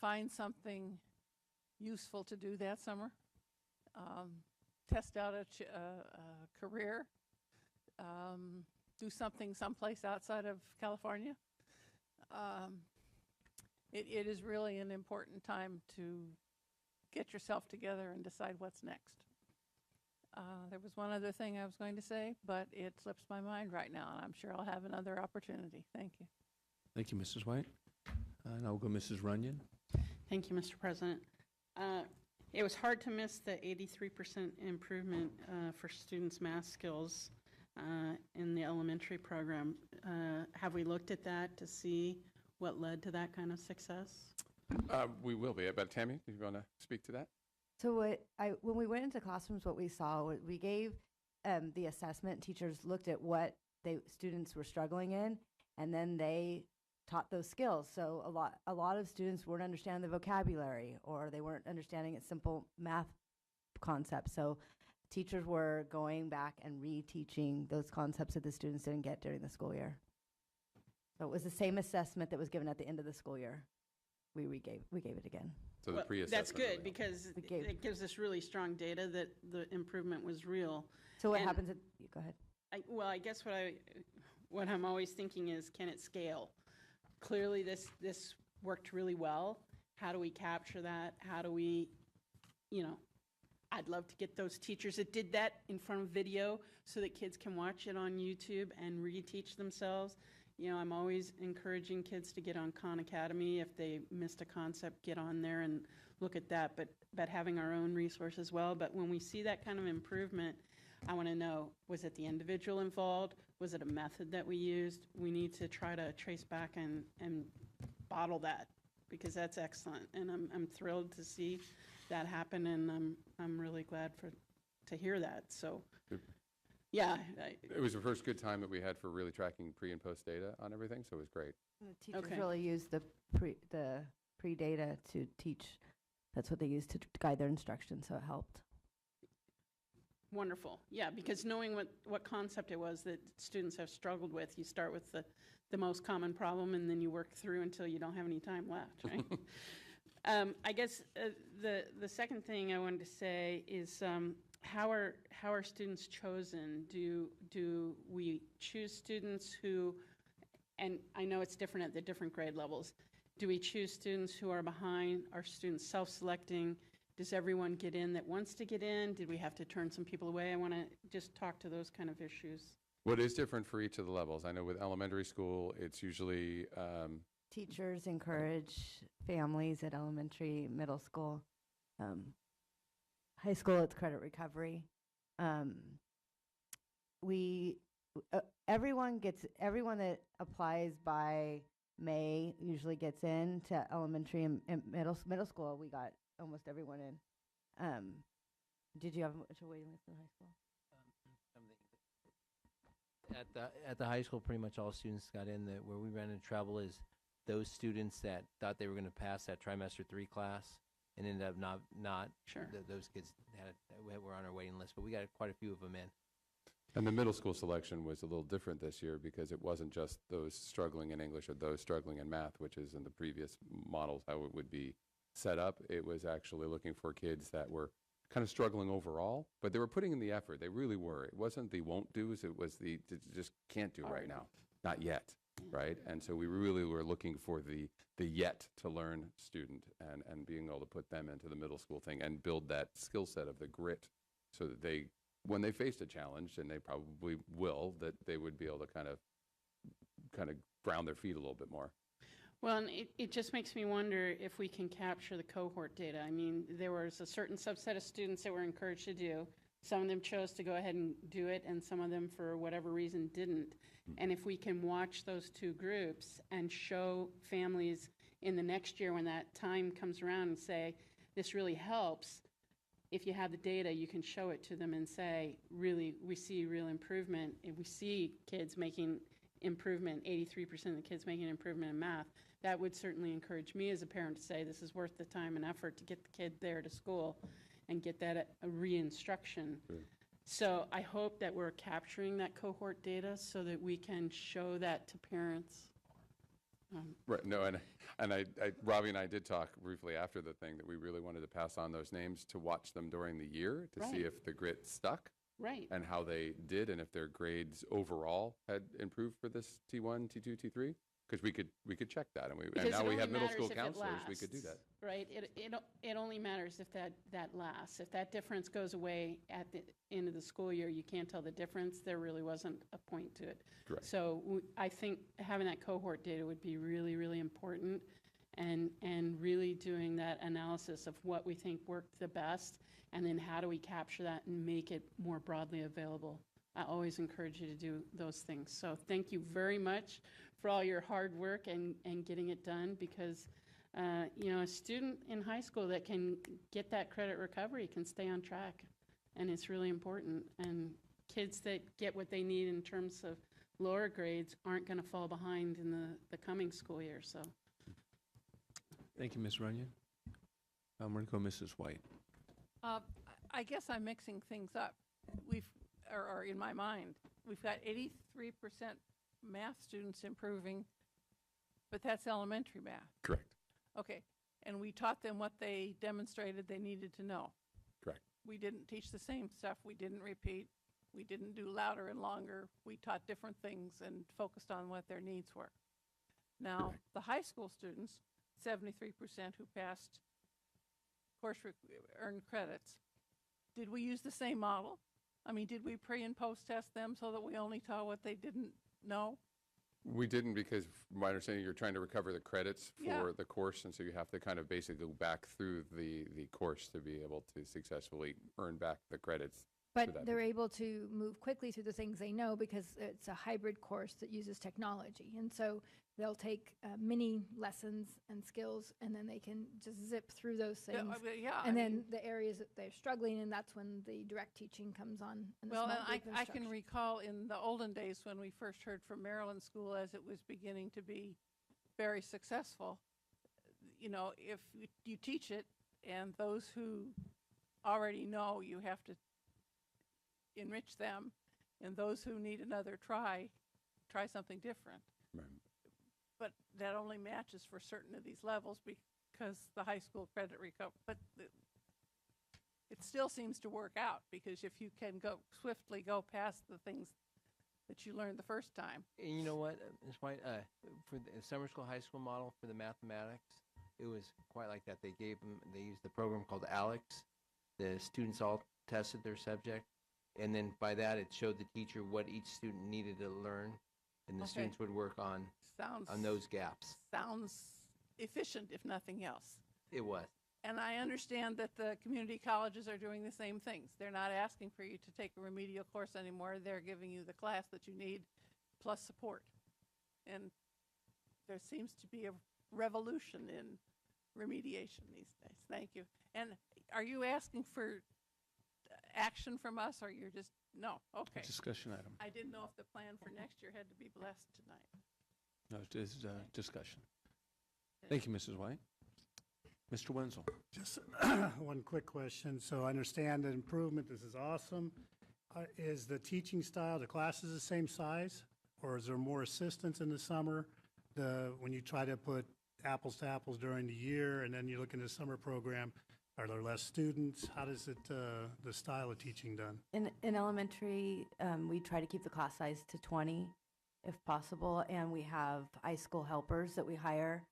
find something useful to do that summer, test out a career, do something someplace outside of California. It is really an important time to get yourself together and decide what's next. There was one other thing I was going to say, but it slips my mind right now, and I'm sure I'll have another opportunity. Thank you. Thank you, Mrs. White. Now we'll go Mrs. Runyon. Thank you, Mr. President. It was hard to miss the 83% improvement for students' math skills in the elementary program. Have we looked at that to see what led to that kind of success? We will be. But Tammy, do you want to speak to that? So when we went into classrooms, what we saw, we gave the assessment. Teachers looked at what students were struggling in, and then they taught those skills. So a lot of students weren't understanding the vocabulary, or they weren't understanding a simple math concepts. So teachers were going back and reteaching those concepts that the students didn't get during the school year. So it was the same assessment that was given at the end of the school year. We gave it again. So the pre-assessment. That's good really because it gives us really strong data that the improvement was real. So what happens at, go ahead. I guess what I'm always thinking is, can it scale? Clearly this worked really well. How do we capture that? How do we, I'd love to get those teachers that did that in front of video so that kids can watch it on YouTube and reteach themselves. I'm always encouraging kids to get on Khan Academy. If they missed a concept, get on there and look at that, but having our own resource as well. But when we see that kind of improvement, I want to know, was it the individual involved? Was it a method that we used? We need to try to trace back and bottle that, because that's excellent. And I'm thrilled to see that happen, and I'm really glad to hear that. So. Yeah. It was the first good time that we had for really tracking pre and post data on everything, so it was great. The teachers really used the pre data to teach. That's what they used to guide their instruction, so it helped. Wonderful. Yeah, because knowing what concept it was that students have struggled with, you start with the most common problem, and then you work through until you don't have any time left, right? I guess the second thing I wanted to say is, how are students chosen? Do we choose students who, and I know it's different at the different grade levels, do we choose students who are behind? Are students self-selecting? Does everyone get in that wants to get in? Did we have to turn some people away? I want to just talk to those kind of issues. What is different for each of the levels? I know with elementary school, it's usually teachers encourage families at elementary, middle school. High school, it's credit recovery. Everyone that applies by May usually gets into elementary and middle school. We got almost everyone in. Did you have much of a waiting list in high school? At the high school, pretty much all students got in. Where we ran into trouble is those students that thought they were going to pass that trimester 3 class and ended up not. Sure. Those kids were on our waiting list, but we got quite a few of them in. And the middle school selection was a little different this year because it wasn't just those struggling in English or those struggling in math, which is in the previous models how it would be set up. It was actually looking for kids that were kind of struggling overall, but they were putting in the effort. They really were. It wasn't the won't do's, it was the just can't do right now. Not yet, right? And so we really were looking for the yet to learn student and being able to put them into the middle school thing and build that skill set of the grit so that they, when they faced a challenge, and they probably will, that they would be able to kind of ground their feet a little bit more. Well, and it just makes me wonder if we can capture the cohort data. I mean, there was a certain subset of students that were encouraged to do. Some of them chose to go ahead and do it, and some of them, for whatever reason, didn't. And if we can watch those two groups and show families in the next year when that time comes around and say, this really helps, if you have the data, you can show it to them and say, really, we see real improvement. If we see kids making improvement, 83% of the kids making improvement in math, that would certainly encourage me as a parent to say this is worth the time and effort to get the kid there to school and get that re-instruction. Sure. So I hope that we're capturing that cohort data so that we can show that to parents. Right. No, and I Robbie and I did talk briefly after the thing that we really wanted to pass on those names to watch them during the year to see if the grit stuck. Right. and how they did, and if their grades overall had improved for this T1, T2, T3? Because we could check that, and Because now it we only have middle matters school if it counselors, we could do that. lasts, Right, it only matters if that lasts. If that difference goes away at the end of the school year, you can't tell the difference, there really wasn't a point to it. Correct. So I think having that cohort data would be really, really important, and really doing that analysis of what we think worked the best, and then how do we capture that and make it more broadly available. I always encourage you to do those things. So thank you very much for all your hard work and getting it done, because a student in high school that can get that credit recovery can stay on track, and it's really important. And kids that get what they need in terms of lower grades aren't going to fall behind in the coming school year. So Thank you, Ms. Runyon. I'm going to go Mrs. White. I guess I'm mixing things up. Or in my mind, we've got 83% math students improving, but that's elementary math. Correct. Okay, and we taught them what they demonstrated they needed to know. Correct. We didn't teach the same stuff. We didn't repeat. We didn't do louder and longer. We taught different things and focused on what their needs were. Now, Correct. the high school students, 73% who passed course earned credits. Did we use the same model? I mean, did we pre and post test them so that we only taught what they didn't know? We didn't, because from my understanding, you're trying to recover the credits for Yeah. the course, and so you have to kind of basically go back through the course to be able to successfully earn back the credits. for But that. they're able to move quickly through the things they know because it's a hybrid course that uses technology. And so they'll take mini lessons and skills, and then they can just zip through those Yeah, things. yeah, And I then mean- the areas that they're struggling, and that's when the direct teaching comes on. And the Well, small and group I can instruction. recall in the olden days when we first heard from Maryland School as it was beginning to be very successful, if you teach it and those who already know, you have to enrich them, and those who need another try something different. Right. But that only matches for certain of these levels because the high school credit recovery, but it still seems to work out, because if you can swiftly go past the things that you learned the first time. And you know what, Ms. White, for the summer school, high school model for the mathematics, it was quite like that. They used the program called ALEX. The students all tested their subject, and then by that it showed the teacher what each student needed to learn, and the Okay. students would work on those gaps. Sounds efficient, if nothing else. It was. And I understand that the community colleges are doing the same things. They're not asking for you to take a remedial course anymore. They're giving you the class that you need plus support. And there seems to be a revolution in remediation these days. Thank you. And are you asking for action from us, or you're just, no, okay. Discussion item. I didn't know if the plan for next year had to be blessed tonight. No, it is discussion. Thank you, Mrs. White. Mr. Wenzel. Just one quick question. So I understand the improvement. This is awesome. Is the teaching style, the classes the same size? Or is there more assistance in the summer? When you try to put apples to apples during the year and then you look in the summer program, are there less students? How does the style of teaching done? In elementary, we try to keep the class size to 20 if possible, and we have high school helpers that we hire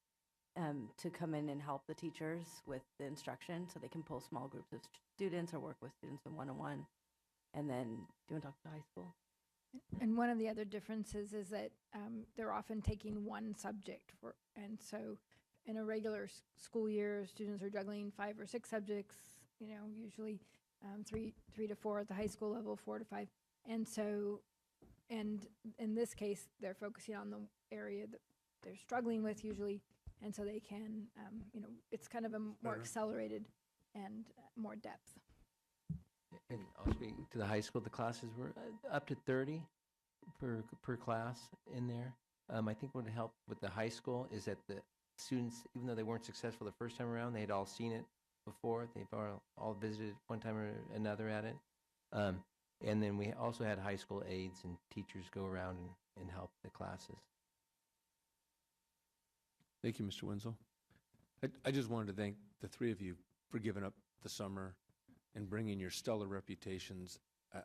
to come in and help the teachers with the instruction, so they can pull small groups of students or work with students in one-on-one. And then, do you want to talk to high school? And one of the other differences is that they're often taking one subject and so in a regular school year, students are juggling 5 or 6 subjects, usually 3 to 4 at the high school level, 4 to 5. And so, and in this case, they're focusing on the area that they're struggling with usually, and so they can, it's kind of a more Better. accelerated and more depth. And I'll speak to the high school. The classes were up to 30 per class in there. I think what helped with the high school is that the students, even though they weren't successful the first time around, they had all seen it before. They've all visited one time or another at it. And then we also had high school aides and teachers go around and help the classes. Thank you, Mr. Wenzel. I just wanted to thank the three of you for giving up the summer and bringing your stellar reputations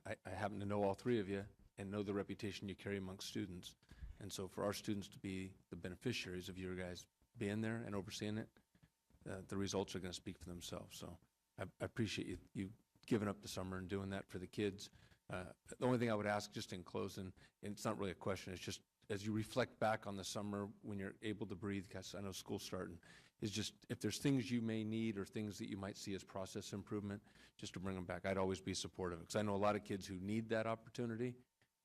I happen to know all three of you and know the reputation you carry amongst students. And so for our students to be the beneficiaries of your guys being there and overseeing it, the results are going to speak for themselves. So I appreciate you giving up the summer and doing that for the kids. The only thing I would ask just in closing, and it's not really a question, it's just as you reflect back on the summer when you're able to breathe, because I know school's starting, is just if there's things you may need or things that you might see as process improvement, just to bring them back. I'd always be supportive because I know a lot of kids who need that opportunity,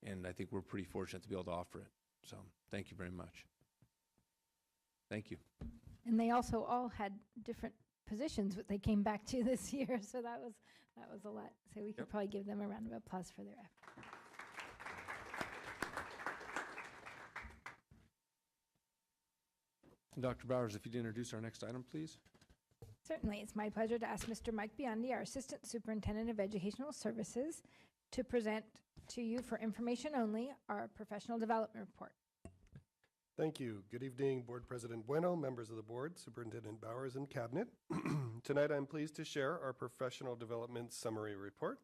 and I think we're pretty fortunate to be able to offer it. So thank you very much. Thank you. And they also all had different positions that they came back to this year, so that was a lot. So we could probably give them a round of applause for their effort. Dr. Bowers, if you'd introduce our next item, please. Certainly, it's my pleasure to ask Mr. Mike Biondi, our Assistant Superintendent of Educational Services, to present to you for information only our professional development report. Thank you. Good evening, Board President Bueno, members of the board, Superintendent Bowers, and Cabinet. Tonight, I'm pleased to share our professional development summary report.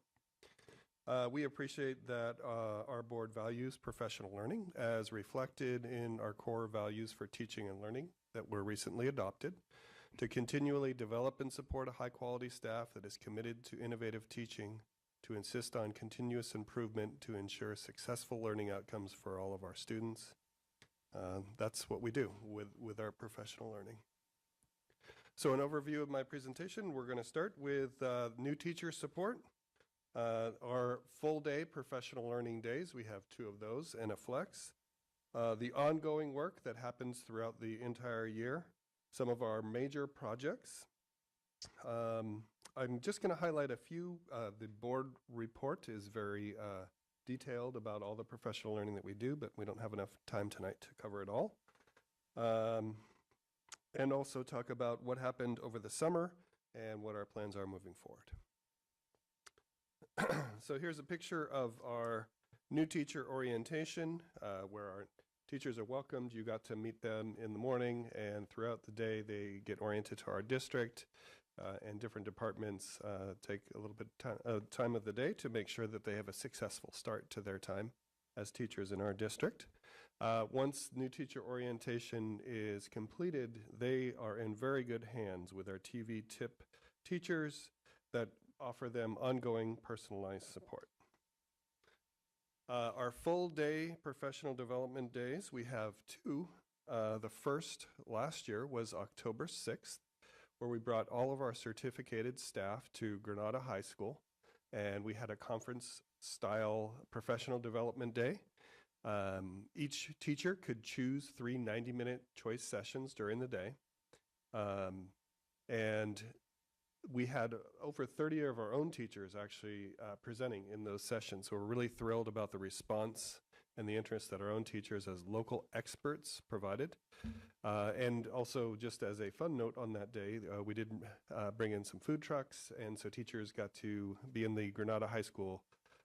We appreciate that our board values professional learning as reflected in our core values for teaching and learning that were recently adopted, to continually develop and support a high-quality staff that is committed to innovative teaching, to insist on continuous improvement to ensure successful learning outcomes for all of our students. That's what we do with our professional learning. So an overview of my presentation, we're going to start with new teacher support. Our full-day professional learning days, we have 2 of those and a flex. The ongoing work that happens throughout the entire year, some of our major projects. I'm just going to highlight a few. The board report is very detailed about all the professional learning that we do, but we don't have enough time tonight to cover it all. And also talk about what happened over the summer and what our plans are moving forward. So here's a picture of our new teacher orientation, where our teachers are welcomed. You got to meet them in the morning, and throughout the day they get oriented to our district, and different departments take a little bit time of the day to make sure that they have a successful start to their time as teachers in our district. Once new teacher orientation is completed, they are in very good hands with our TV tip teachers that offer them ongoing personalized support. Our full day professional development days, we have 2. The first last year was October 6th, where we brought all of our certificated staff to Granada High School, and we had a conference-style professional development day. Each teacher could choose 3 90-minute choice sessions during the day, and we had over 30 of our own teachers actually presenting in those sessions, so we're really thrilled about the response and the interest that our own teachers as local experts provided. And also, just as a fun note on that day, we did bring in some food trucks, and so teachers got to be in the Granada High School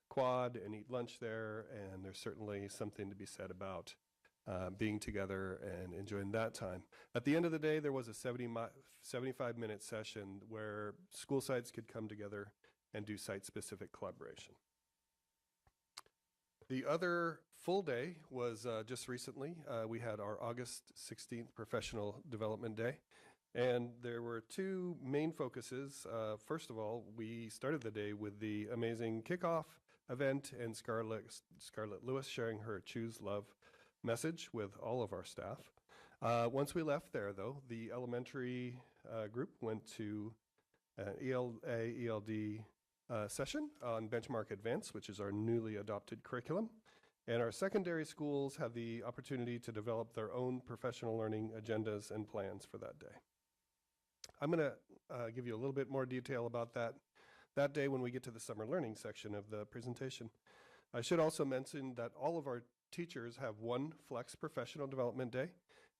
quad and eat lunch there, and there's certainly something to be said about being together and enjoying that time. At the end of the day, there was a 75-minute session where school sites could come together and do site-specific collaboration. The other full day was just recently. We had our August 16th Professional Development Day, and there were 2 main focuses. First of all, we started the day with the amazing kickoff event and Scarlett Lewis sharing her Choose Love message with all of our staff. Once we left there, though, the elementary group went to an ELD session on Benchmark Advance, which is our newly adopted curriculum. And our secondary schools had the opportunity to develop their own professional learning agendas and plans for that day. I'm going to give you a little bit more detail about that day when we get to the summer learning section of the presentation. I should also mention that all of our teachers have 1 flex professional development day,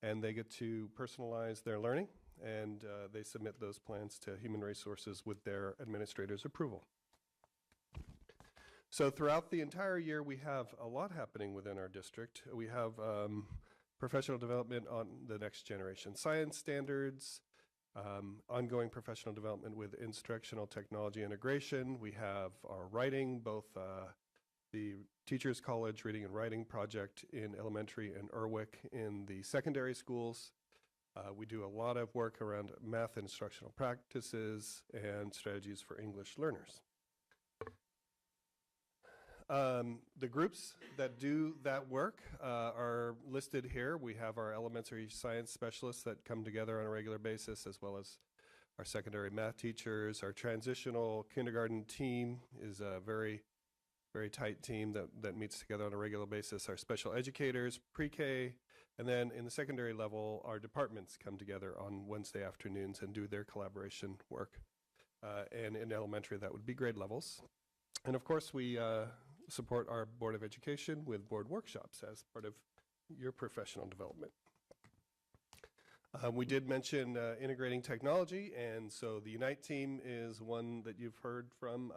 and they get to personalize their learning, and they submit those plans to Human Resources with their administrator's approval. So throughout the entire year, we have a lot happening within our district. We have professional development on the next generation science standards, ongoing professional development with instructional technology integration. We have our writing, both the Teachers College Reading and Writing Project in elementary and Erwick in the secondary schools. We do a lot of work around math instructional practices and strategies for English learners. The groups that do that work are listed here. We have our elementary science specialists that come together on a regular basis, as well as our secondary math teachers. Our transitional kindergarten team is a very tight team that meets together on a regular basis. Our special educators, pre-K, and then in the secondary level, our departments come together on Wednesday afternoons and do their collaboration work. And in elementary, that would be grade levels. And of course, we support our Board of Education with board workshops as part of your professional development. We did mention integrating technology, and so the Unite team is one that you've heard from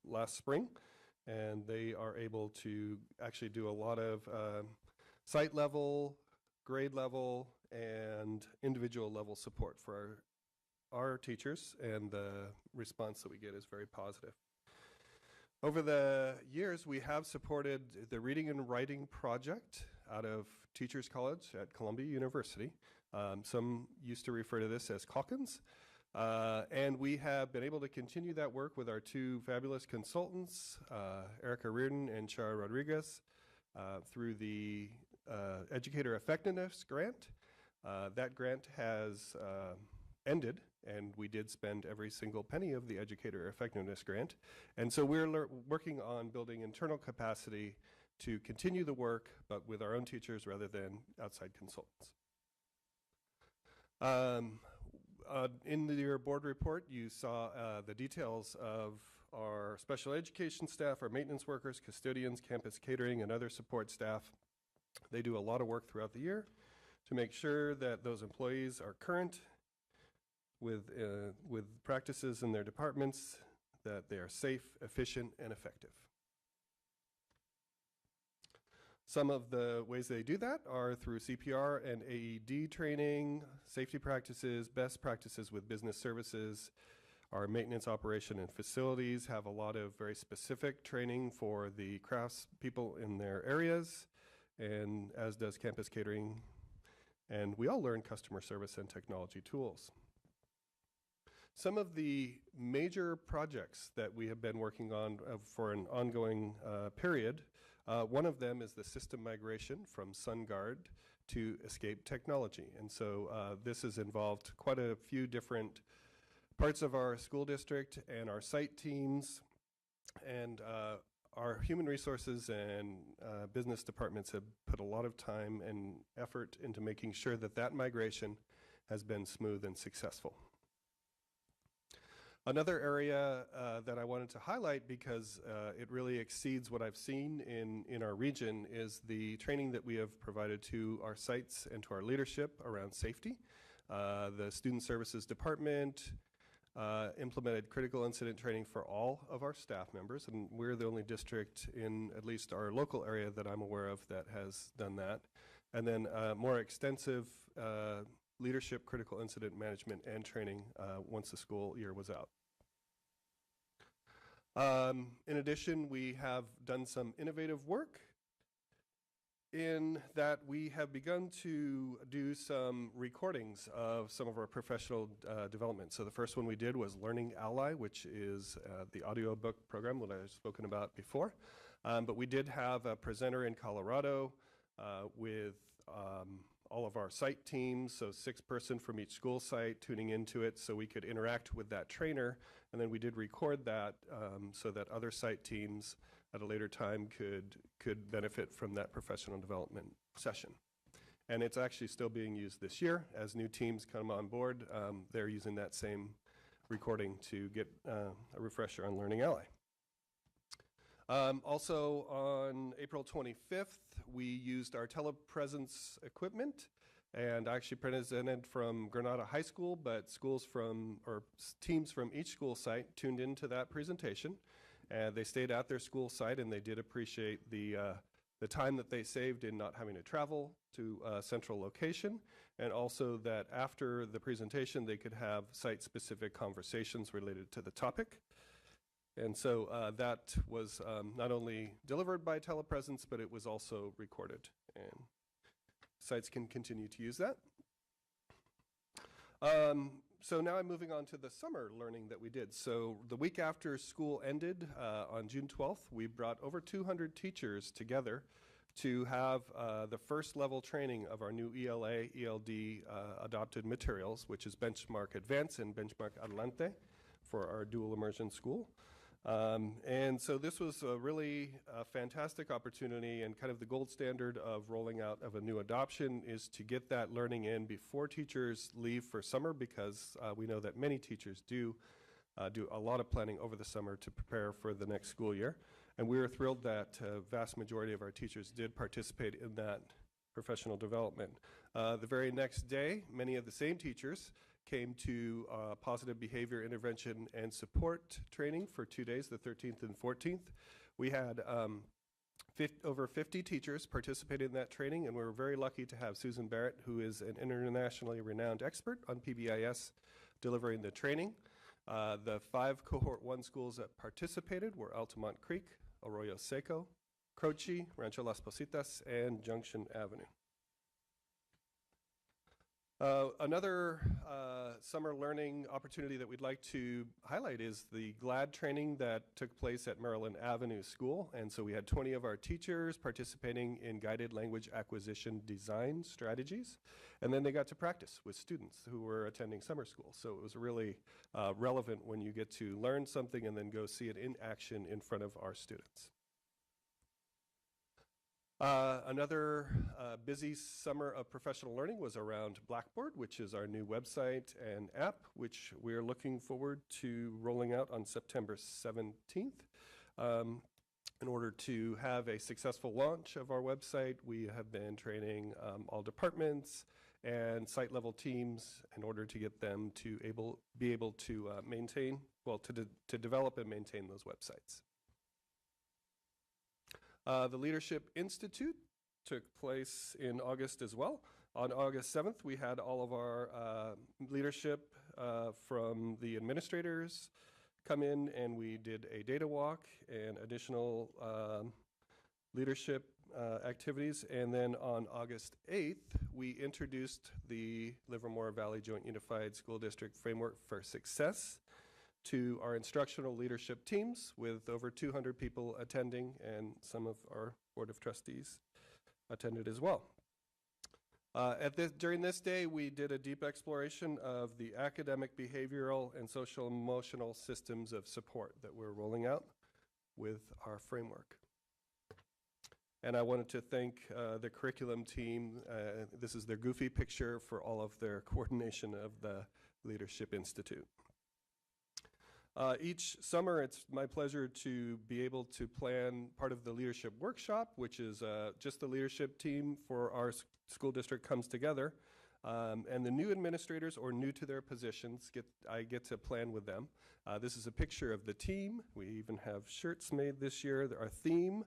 last spring, and they are able to actually do a lot of site level, grade level, and individual level support for our teachers, and the response that we get is very positive. Over the years, we have supported the Reading and Writing Project out of Teachers College at Columbia University. Some used to refer to this as Calkins. And we have been able to continue that work with our two fabulous consultants, Erica Reardon and Chara Rodriguez, through the Educator Effectiveness Grant. That grant has ended, and we did spend every single penny of the Educator Effectiveness Grant. And so we're working on building internal capacity to continue the work, but with our own teachers rather than outside consultants. In your board report, you saw the details of our special education staff, our maintenance workers, custodians, campus catering, and other support staff. They do a lot of work throughout the year to make sure that those employees are current with practices in their departments, that they are safe, efficient, and effective. Some of the ways they do that are through CPR and AED training, safety practices, best practices with business services. Our maintenance operation and facilities have a lot of very specific training for the crafts people in their areas, and as does campus catering. And we all learn customer service and technology tools. Some of the major projects that we have been working on for an ongoing period, one of them is the system migration from SunGuard to Escape Technology. And so this has involved quite a few different parts of our school district and our site teams, and our human resources and business departments have put a lot of time and effort into making sure that that migration has been smooth and successful. Another area that I wanted to highlight, because it really exceeds what I've seen in our region, is the training that we have provided to our sites and to our leadership around safety. The Student Services Department implemented critical incident training for all of our staff members, and we're the only district in at least our local area that I'm aware of that has done that. And then more extensive leadership, critical incident management, and training once the school year was out. In addition, we have done some innovative work in that we have begun to do some recordings of some of our professional development. So the first one we did was Learning Ally, which is the audiobook program that I've spoken about before. But we did have a presenter in Colorado with all of our site teams, so 6-person from each school site tuning into it so we could interact with that trainer. And then we did record that so that other site teams at a later time could benefit from that professional development session. And it's actually still being used this year. As new teams come on board, they're using that same recording to get a refresher on Learning Ally. Also on April 25th, we used our telepresence equipment, and I actually presented from Granada High School, but teams from each school site tuned into that presentation. And they stayed at their school site, and they did appreciate the the time that they saved in not having to travel to a central location, and also that after the presentation they could have site-specific conversations related to the topic. And so that was not only delivered by telepresence, but it was also recorded, and sites can continue to use that. So now I'm moving on to the summer learning that we did. So the week after school ended on June 12th, we brought over 200 teachers together to have the first level training of our new ELA, ELD adopted materials, which is Benchmark Advance and Benchmark Adelante for our dual immersion school. And so this was a really fantastic opportunity, and kind of the gold standard of rolling out of a new adoption is to get that learning in before teachers leave for summer, because we know that many teachers do a lot of planning over the summer to prepare for the next school year. And we were thrilled that a vast majority of our teachers did participate in that professional development. The very next day, many of the same teachers came to positive behavior intervention and support training for 2 days, the 13th and 14th. We had over 50 teachers participate in that training, and we were very lucky to have Susan Barrett, who is an internationally renowned expert on PBIS, delivering the training. The 5 Cohort 1 schools that participated were Altamont Creek, Arroyo Seco, Croce, Rancho Las Positas, and Junction Avenue. Another summer learning opportunity that we'd like to highlight is the GLAD training that took place at Maryland Avenue School. And so we had 20 of our teachers participating in guided language acquisition design strategies. And then they got to practice with students who were attending summer school. So it was really relevant when you get to learn something and then go see it in action in front of our students. Another busy summer of professional learning was around Blackboard, which is our new website and app, which we're looking forward to rolling out on September 17th. In order to have a successful launch of our website, we have been training all departments and site-level teams in order to get them to be able to maintain, well, to develop and maintain those websites. The Leadership Institute took place in August as well. On August 7th, we had all of our leadership from the administrators come in, and we did a data walk and additional leadership activities. And then on August 8th, we introduced the Livermore Valley Joint Unified School District Framework for Success to our instructional leadership teams, with over 200 people attending, and some of our Board of Trustees attended as well. During this day, we did a deep exploration of the academic, behavioral, and social emotional systems of support that we're rolling out with our framework. And I wanted to thank the curriculum team. This is their goofy picture for all of their coordination of the Leadership Institute. Each summer, it's my pleasure to be able to plan part of the leadership workshop, which is just the leadership team for our school district comes together. And the new administrators or new to their positions, I get to plan with them. This is a picture of the team. We even have shirts made this year. Our theme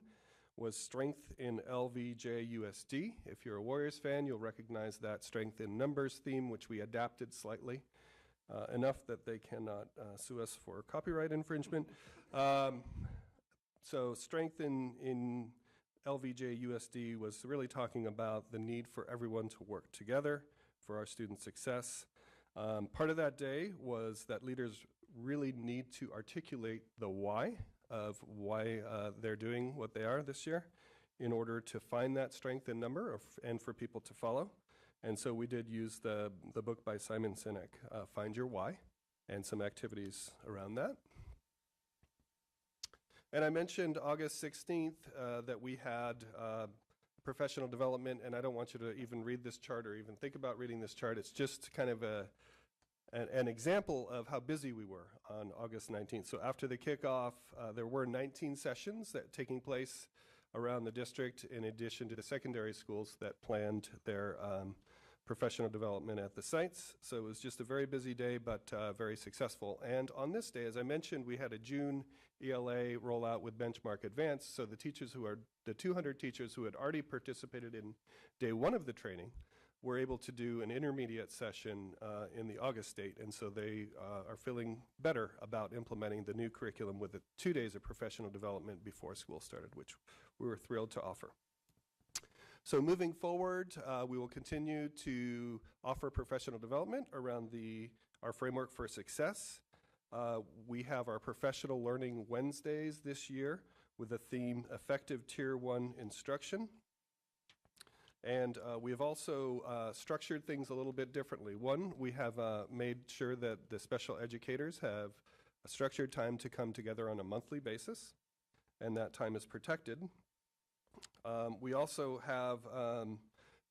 was Strength in LVJUSD. If you're a Warriors fan, you'll recognize that Strength in Numbers theme, which we adapted slightly. Enough that they cannot sue us for copyright infringement. So Strength in LVJUSD was really talking about the need for everyone to work together for our student success. Part of that day was that leaders really need to articulate the why of why they're doing what they are this year in order to find that strength in number and for people to follow. And so we did use the book by Simon Sinek, Find Your Why, and some activities around that. And I mentioned August 16th that we had professional development, and I don't want you to even read this chart or even think about reading this chart. It's just kind of an example of how busy we were on August 19th. So after the kickoff, there were 19 sessions that taking place around the district, in addition to the secondary schools that planned their professional development at the sites. So it was just a very busy day, but very successful. And on this day, as I mentioned, we had a June ELA rollout with Benchmark Advanced. So the 200 teachers who had already participated in day one of the training were able to do an intermediate session in the August date. And so they are feeling better about implementing the new curriculum with the 2 days of professional development before school started, which we were thrilled to offer. So moving forward, we will continue to offer professional development around our framework for success. We have our Professional Learning Wednesdays this year with the theme Effective Tier 1 Instruction. And we have also structured things a little bit differently. One, we have made sure that the special educators have a structured time to come together on a monthly basis, and that time is protected. We also have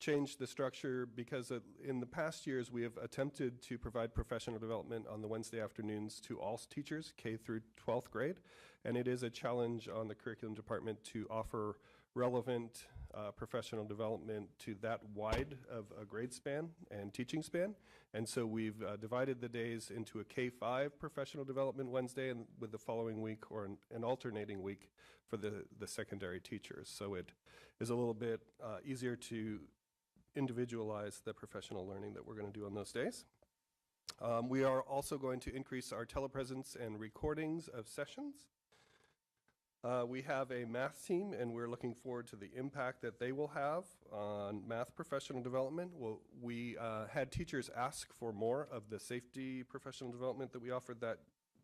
changed the structure because in the past years we have attempted to provide professional development on the Wednesday afternoons to all teachers, K through 12th grade, and it is a challenge on the curriculum department to offer relevant professional development to that wide of a grade span and teaching span. And so we've divided the days into a K-5 professional development Wednesday and with the following week or an alternating week for the secondary teachers. So it is a little bit easier to individualize the professional learning that we're going to do on those days. We are also going to increase our telepresence and recordings of sessions. We have a math team, and we're looking forward to the impact that they will have on math professional development. We had teachers ask for more of the safety professional development that we offered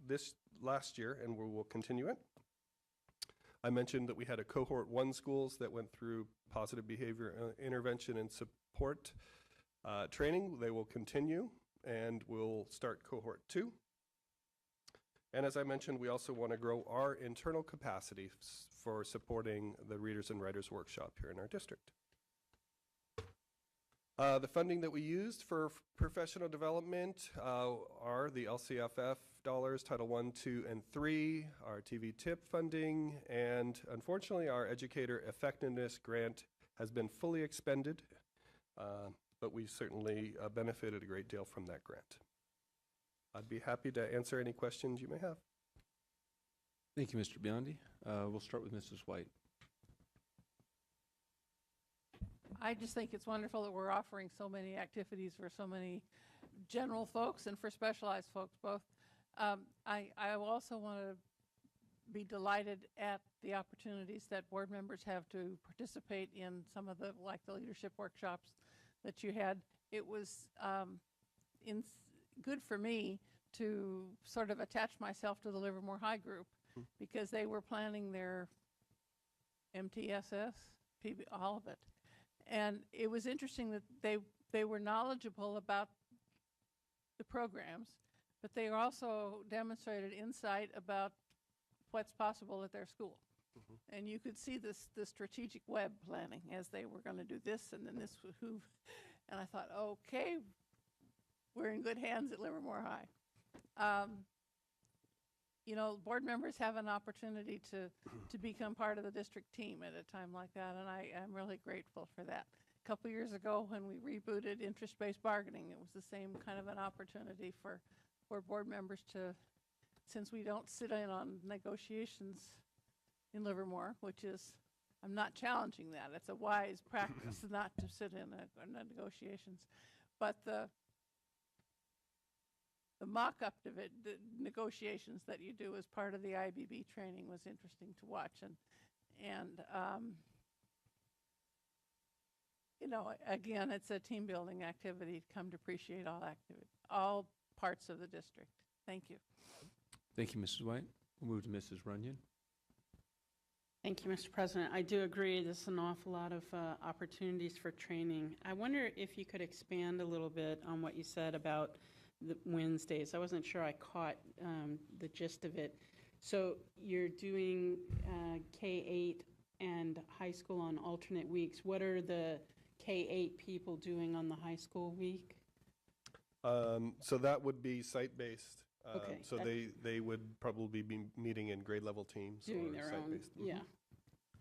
this last year, and we will continue it. I mentioned that we had a cohort 1 schools that went through positive behavior intervention and support training. They will continue, and we'll start cohort 2. And as I mentioned, we also want to grow our internal capacity for supporting the Readers and Writers Workshop here in our district. The funding that we used for professional development are the LCFF dollars, Title I, II, and III, our TV tip funding, and unfortunately our Educator Effectiveness Grant has been fully expended, but we certainly benefited a great deal from that grant. I'd be happy to answer any questions you may have. Thank you, Mr. Biondi. We'll start with Mrs. White. I just think it's wonderful that we're offering so many activities for so many general folks and for specialized folks both. I also want to be delighted at the opportunities that board members have to participate in some of the leadership workshops that you had. It was good for me to sort of attach myself to the Livermore High group because they were planning their MTSS, all of it. And it was interesting that they were knowledgeable about the programs, but they also demonstrated insight about what's possible at their school. And you could see the strategic web planning as they were going to do this and then this who, and I thought, okay, we're in good hands at Livermore High. Board members have an opportunity to become part of the district team at a time like that, and I am really grateful for that. A couple years ago when we rebooted interest-based bargaining, it was the same kind of an opportunity for board members to, since we don't sit in on negotiations in Livermore, which is, I'm not challenging that. It's a wise practice not to sit in negotiations. But the mock-up of it, the negotiations that you do as part of the IBB training was interesting to watch. And again, it's a team-building activity to come to appreciate all parts of the district. Thank you. Thank you, Mrs. White. We'll move to Mrs. Runyon. Thank you, Mr. President. I do agree there's an awful lot of opportunities for training. I wonder if you could expand a little bit on what you said about the Wednesdays. I wasn't sure I caught the gist of it. So you're doing K-8 and high school on alternate weeks. What are the K-8 people doing on the high school week? So that would be site-based. Okay. So they would probably be meeting in grade level teams. Doing or their own, site-based. yeah.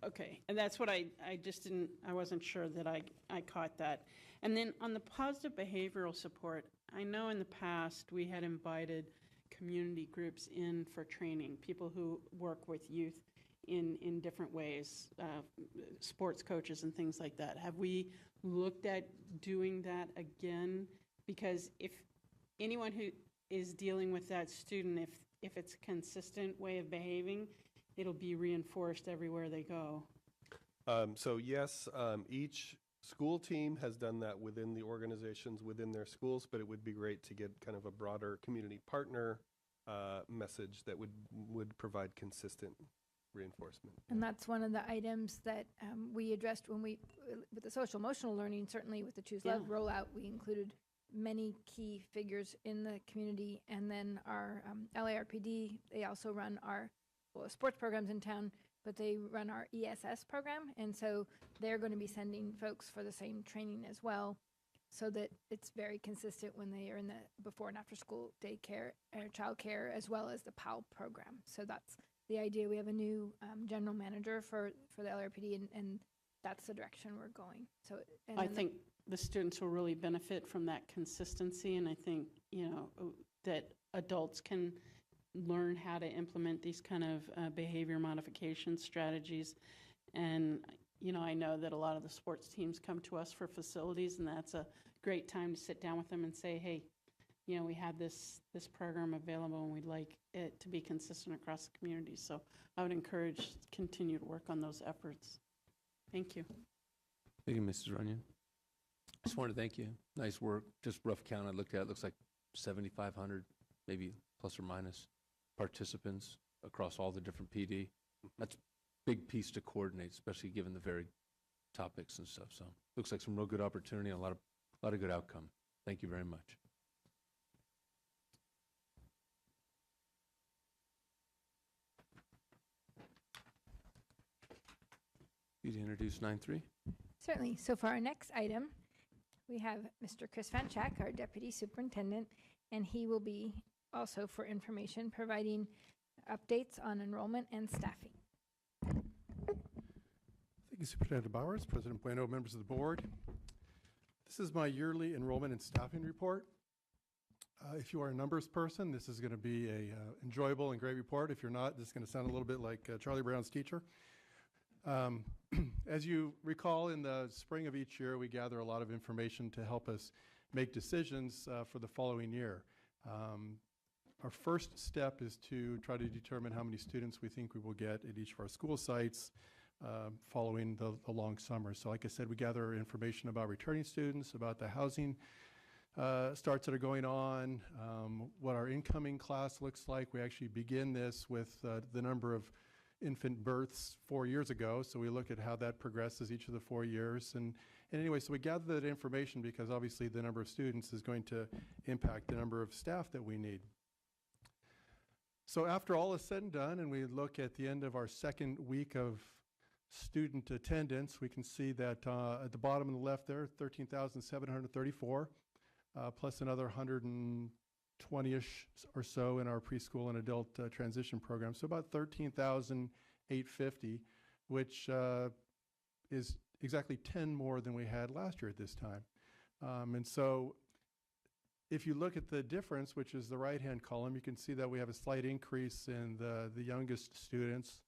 Okay, and that's what I just didn't, I wasn't sure that I caught that. And then on the positive behavioral support, I know in the past we had invited community groups in for training, people who work with youth in different ways, sports coaches and things like that. Have we looked at doing that again? Because if anyone who is dealing with that student, if it's a consistent way of behaving, it'll be reinforced everywhere they go. So yes, each school team has done that within the organizations, within their schools, but it would be great to get kind of a broader community partner message that would provide consistent reinforcement. And that's one of the items that we addressed when with the social emotional learning, certainly with the Choose Love rollout, we included many key figures in the community. And then our LARPD, they also run our sports programs in town, but they run our ESS program. And so they're going to be sending folks for the same training as well, so that it's very consistent when they are in the before and after school daycare or child care, as well as the PAL program. So that's the idea. We have a new general manager for the LRPD, and that's the direction we're going. So I think the students will really benefit from that consistency, and I think, you know, that adults can learn how to implement these kind of behavior modification strategies. And, you know, I know that a lot of the sports teams come to us for facilities, and that's a great time to sit down with them and say, hey, you know, we have this program available and we'd like it to be consistent across the community. So I would encourage continue to work on those efforts. Thank you. Thank you, Mrs. Runyon. I just wanted to thank you. Nice work. Just rough count I looked at, it looks like 7,500, maybe plus or minus, participants across all the different PD. That's a big piece to coordinate, especially given the varied topics and stuff. So looks like some real good opportunity and a lot of good outcome. Thank you very much. You'd introduce 9-3? Certainly. So for our next item, we have Mr. Chris Van Schack, our Deputy Superintendent, and he will be also for information providing updates on enrollment and staffing. Thank you, Superintendent Bowers, President Bueno, members of the board. This is my yearly enrollment and staffing report. If you are a numbers person, this is going to be a enjoyable and great report. If you're not, this is going to sound a little bit like Charlie Brown's teacher. As you recall, in the spring of each year, we gather a lot of information to help us make decisions for the following year. Our first step is to try to determine how many students we think we will get at each of our school sites following the long summer. So like I said, we gather information about returning students, about the housing starts that are going on, what our incoming class looks like. We actually begin this with the number of infant births 4 years ago, so we look at how that progresses each of the 4 years. And anyway, so we gather that information because obviously the number of students is going to impact the number of staff that we need. So after all is said and done, and we look at the end of our second week of student attendance, we can see that at the bottom on the left there, 13,734, plus another 120-ish or so in our preschool and adult transition program. So about 13,850, which is exactly 10 more than we had last year at this time. And so if you look at the difference, which is the right-hand column, you can see that we have a slight increase in the youngest students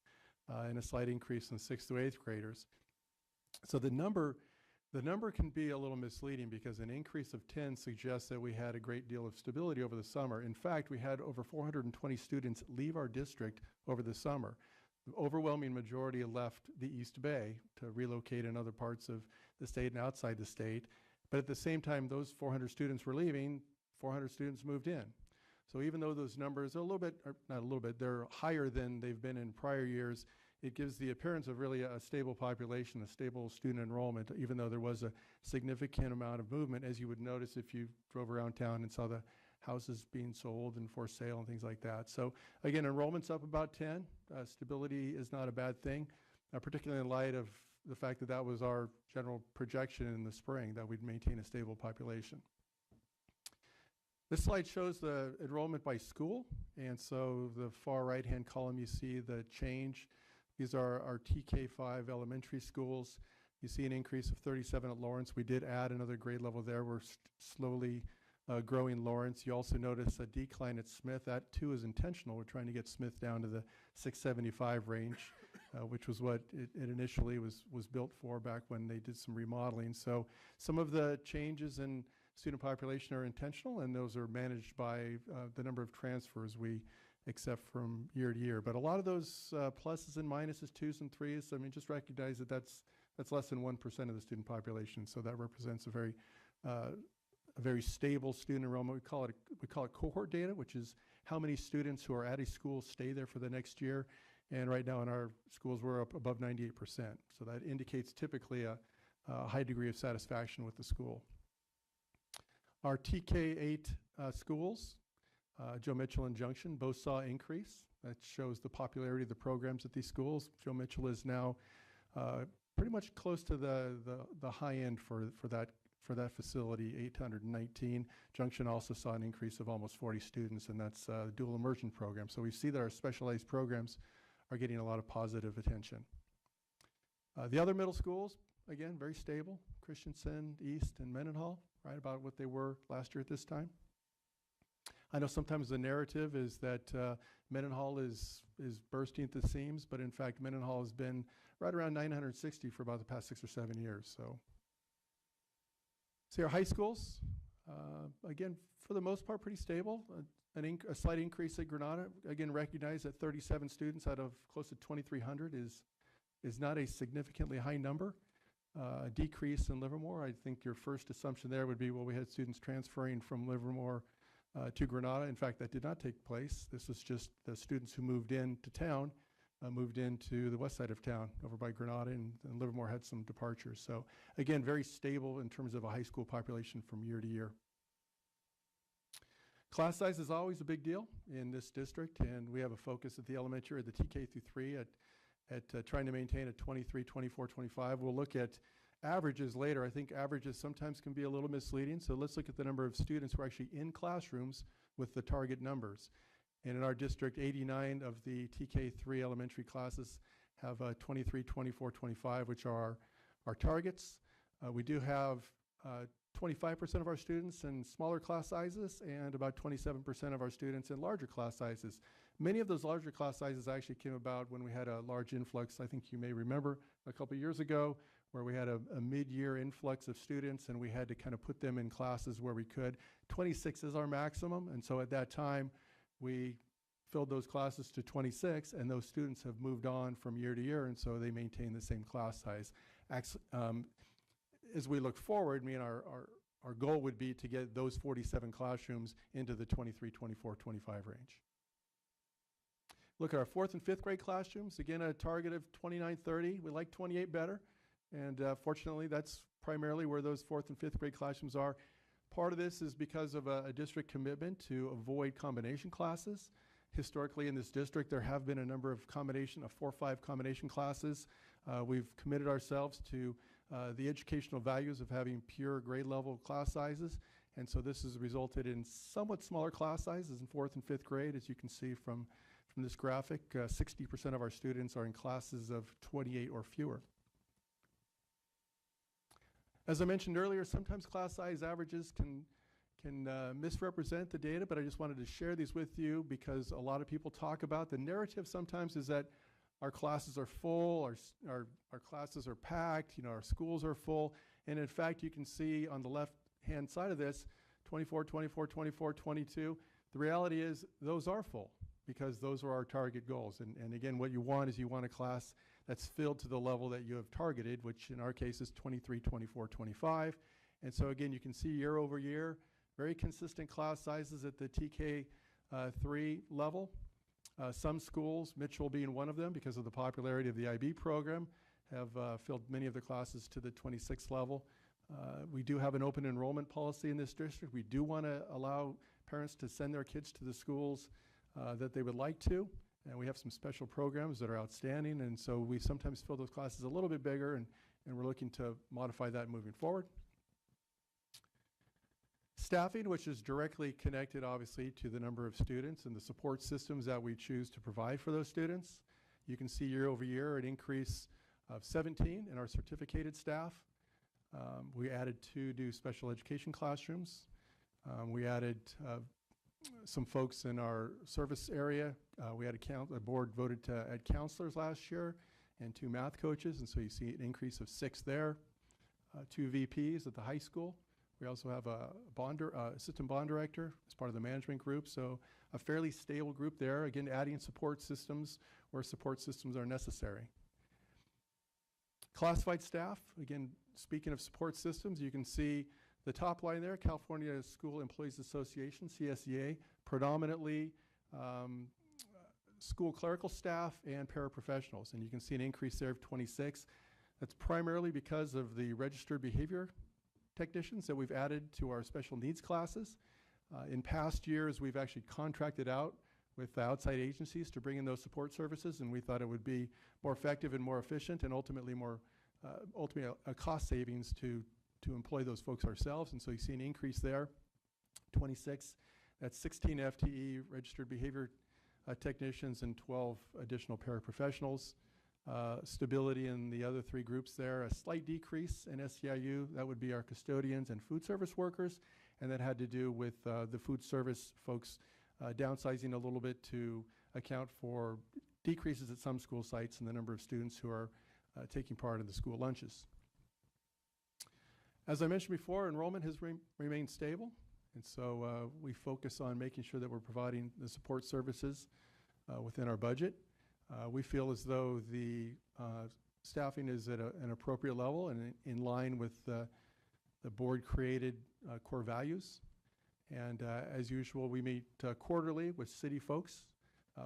and a slight increase in 6th to 8th graders. So the number can be a little misleading because an increase of 10 suggests that we had a great deal of stability over the summer. In fact, we had over 420 students leave our district over the summer. The overwhelming majority left the East Bay to relocate in other parts of the state and outside the state. But at the same time, those 400 students were leaving, 400 students moved in. So even though those numbers are a little bit, or not a little bit, they're higher than they've been in prior years, it gives the appearance of really a stable population, a stable student enrollment, even though there was a significant amount of movement, as you would notice if you drove around town and saw the houses being sold and for sale and things like that. So again, enrollment's up about 10. Stability is not a bad thing, particularly in light of the fact that that was our general projection in the spring, that we'd maintain a stable population. This slide shows the enrollment by school, and so the far right-hand column you see the change These are our TK5 elementary schools. You see an increase of 37 at Lawrence. We did add another grade level there. We're slowly growing Lawrence. You also notice a decline at Smith. That too is intentional. We're trying to get Smith down to the 675 range, which was what it initially was built for back when they did some remodeling. So some of the changes in student population are intentional, and those are managed by the number of transfers we accept from year to year. But a lot of those pluses and minuses, 2s and 3s, I mean, just recognize that that's less than 1% of the student population. So that represents a very stable student enrollment. We call it cohort data, which is how many students who are at a school stay there for the next year. And right now in our schools, we're up above 98%. So that indicates typically a high degree of satisfaction with the school. Our TK8 schools, Joe Mitchell and Junction, both saw increase. That shows the popularity of the programs at these schools. Joe Mitchell is now pretty much close to the high end for that facility, 819. Junction also saw an increase of almost 40 students, and that's a dual immersion program. So we see that our specialized programs are getting a lot of positive attention. The other middle schools, again, very stable. Christensen, East, and Mendenhall, right about what they were last year at this time. I know sometimes the narrative is that Mendenhall is bursting at the seams, but in fact, Mendenhall has been right around 960 for about the past 6 or 7 years. So, see our high schools, again, for the most part, pretty stable. A slight increase at Granada. Again, recognize that 37 students out of close to 2,300 is not a significantly high number. Decrease in Livermore. I think your first assumption there would be, well, we had students transferring from Livermore to Granada. In fact, that did not take place. This was just the students who moved into town, moved into the west side of town over by Granada, and Livermore had some departures. So again, very stable in terms of a high school population from year to year. Class size is always a big deal in this district, and we have a focus at the elementary, or the TK through 3, at trying to maintain a 23, 24, 25. We'll look at averages later. I think averages sometimes can be a little misleading, so let's look at the number of students who are actually in classrooms with the target numbers. And in our district, 89 of the TK3 elementary classes have 23, 24, 25, which are our targets. We do have 25% of our students in smaller class sizes and about 27% of our students in larger class sizes. Many of those larger class sizes actually came about when we had a large influx. I think you may remember a couple years ago where we had a mid-year influx of students, and we had to kind of put them in classes where we could. 26 is our maximum, and so at that time we filled those classes to 26, and those students have moved on from year to year, and so they maintain the same class size. As we look forward, our goal would be to get those 47 classrooms into the 23, 24, 25 range. Look at our 4th and 5th grade classrooms. Again, a target of 29, 30. We like 28 better. And fortunately, that's primarily where those 4th and 5th grade classrooms are. Part of this is because of a district commitment to avoid combination classes. Historically in this district, there have been a number of 4 or 5 combination classes. We've committed ourselves to the educational values of having pure grade level class sizes. And so this has resulted in somewhat smaller class sizes in 4th and 5th grade. As you can see from this graphic, 60% of our students are in classes of 28 or fewer. As I mentioned earlier, sometimes class size averages can misrepresent the data, but I just wanted to share these with you because a lot of people talk about the narrative sometimes is that our classes are full, our classes are packed, our schools are full, and in fact you can see on the left-hand side of this, 24, 24, 24, 22, the reality is those are full because those are our target goals. And again, what you want is you want a class that's filled to the level that you have targeted, which in our case is 23, 24, 25. And so again, you can see year over year, very consistent class sizes at the TK3 level. Some schools, Mitchell being one of them because of the popularity of the IB program, have filled many of the classes to the 26 level. We do have an open enrollment policy in this district. We do want to allow parents to send their kids to the schools that they would like to. And we have some special programs that are outstanding. And so we sometimes fill those classes a little bit bigger, and we're looking to modify that moving forward. Staffing, which is directly connected, obviously, to the number of students and the support systems that we choose to provide for those students. You can see year over year an increase of 17 in our certificated staff. We added 2 new special education classrooms. We added some folks in our service area. We had a board voted to add counselors last year and 2 math coaches, and so you see an increase of 6 there. 2 VPs at the high school. We also have a assistant bond director as part of the management group, so a fairly stable group there. Again, adding support systems where support systems are necessary. Classified staff, again, speaking of support systems, you can see the top line there, California School Employees Association, CSEA, predominantly school clerical staff and paraprofessionals, and you can see an increase there of 26. That's primarily because of the registered behavior technicians that we've added to our special needs classes. In past years, we've actually contracted out with outside agencies to bring in those support services, and we thought it would be more effective and more efficient and ultimately a cost savings to employ those folks ourselves, and so you see an increase there, 26. That's 16 FTE registered behavior technicians and 12 additional paraprofessionals. Stability in the other 3 groups there, a slight decrease in SEIU, that would be our custodians and food service workers, and that had to do with the food service folks downsizing a little bit to account for decreases at some school sites and the number of students who are taking part in the school lunches. As I mentioned before, enrollment has remained stable, and so we focus on making sure that we're providing the support services within our budget. We feel as though the staffing is at an appropriate level and in line with the board-created core values. And as usual, we meet quarterly with city folks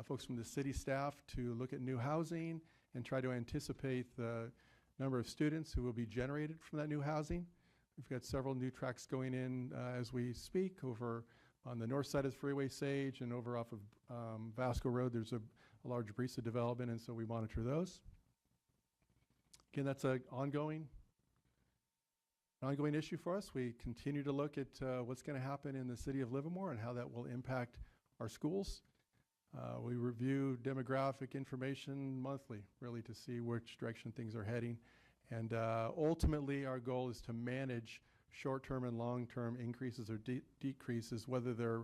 from the city staff to look at new housing and try to anticipate the number of students who will be generated from that new housing. We've got several new tracks going in as we speak over on the north side of the freeway Sage and over off of Vasco Road. There's a large Brisa development, and so we monitor those. Again, that's an ongoing issue for us. We continue to look at what's going to happen in the city of Livermore and how that will impact our schools. We review demographic information monthly, really, to see which direction things are heading. And ultimately, our goal is to manage short-term and long-term increases or decreases, whether they're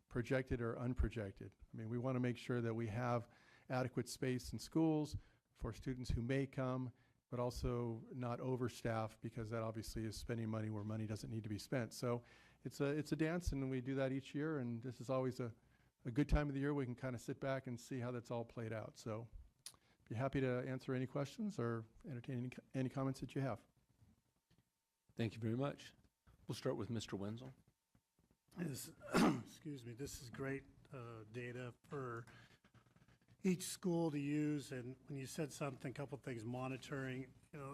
projected or unprojected. I mean, we want to make sure that we have adequate space in schools for students who may come, but also not overstaffed, because that obviously is spending money where money doesn't need to be spent. So it's a dance, and we do that each year, and this is always a good time of the year. We can kind of sit back and see how that's all played out. So be happy to answer any questions or entertain any comments that you have. Thank you very much. We'll start with Mr. Wenzel. Excuse me, this is great data for each school to use. And when you said something, a couple things, monitoring,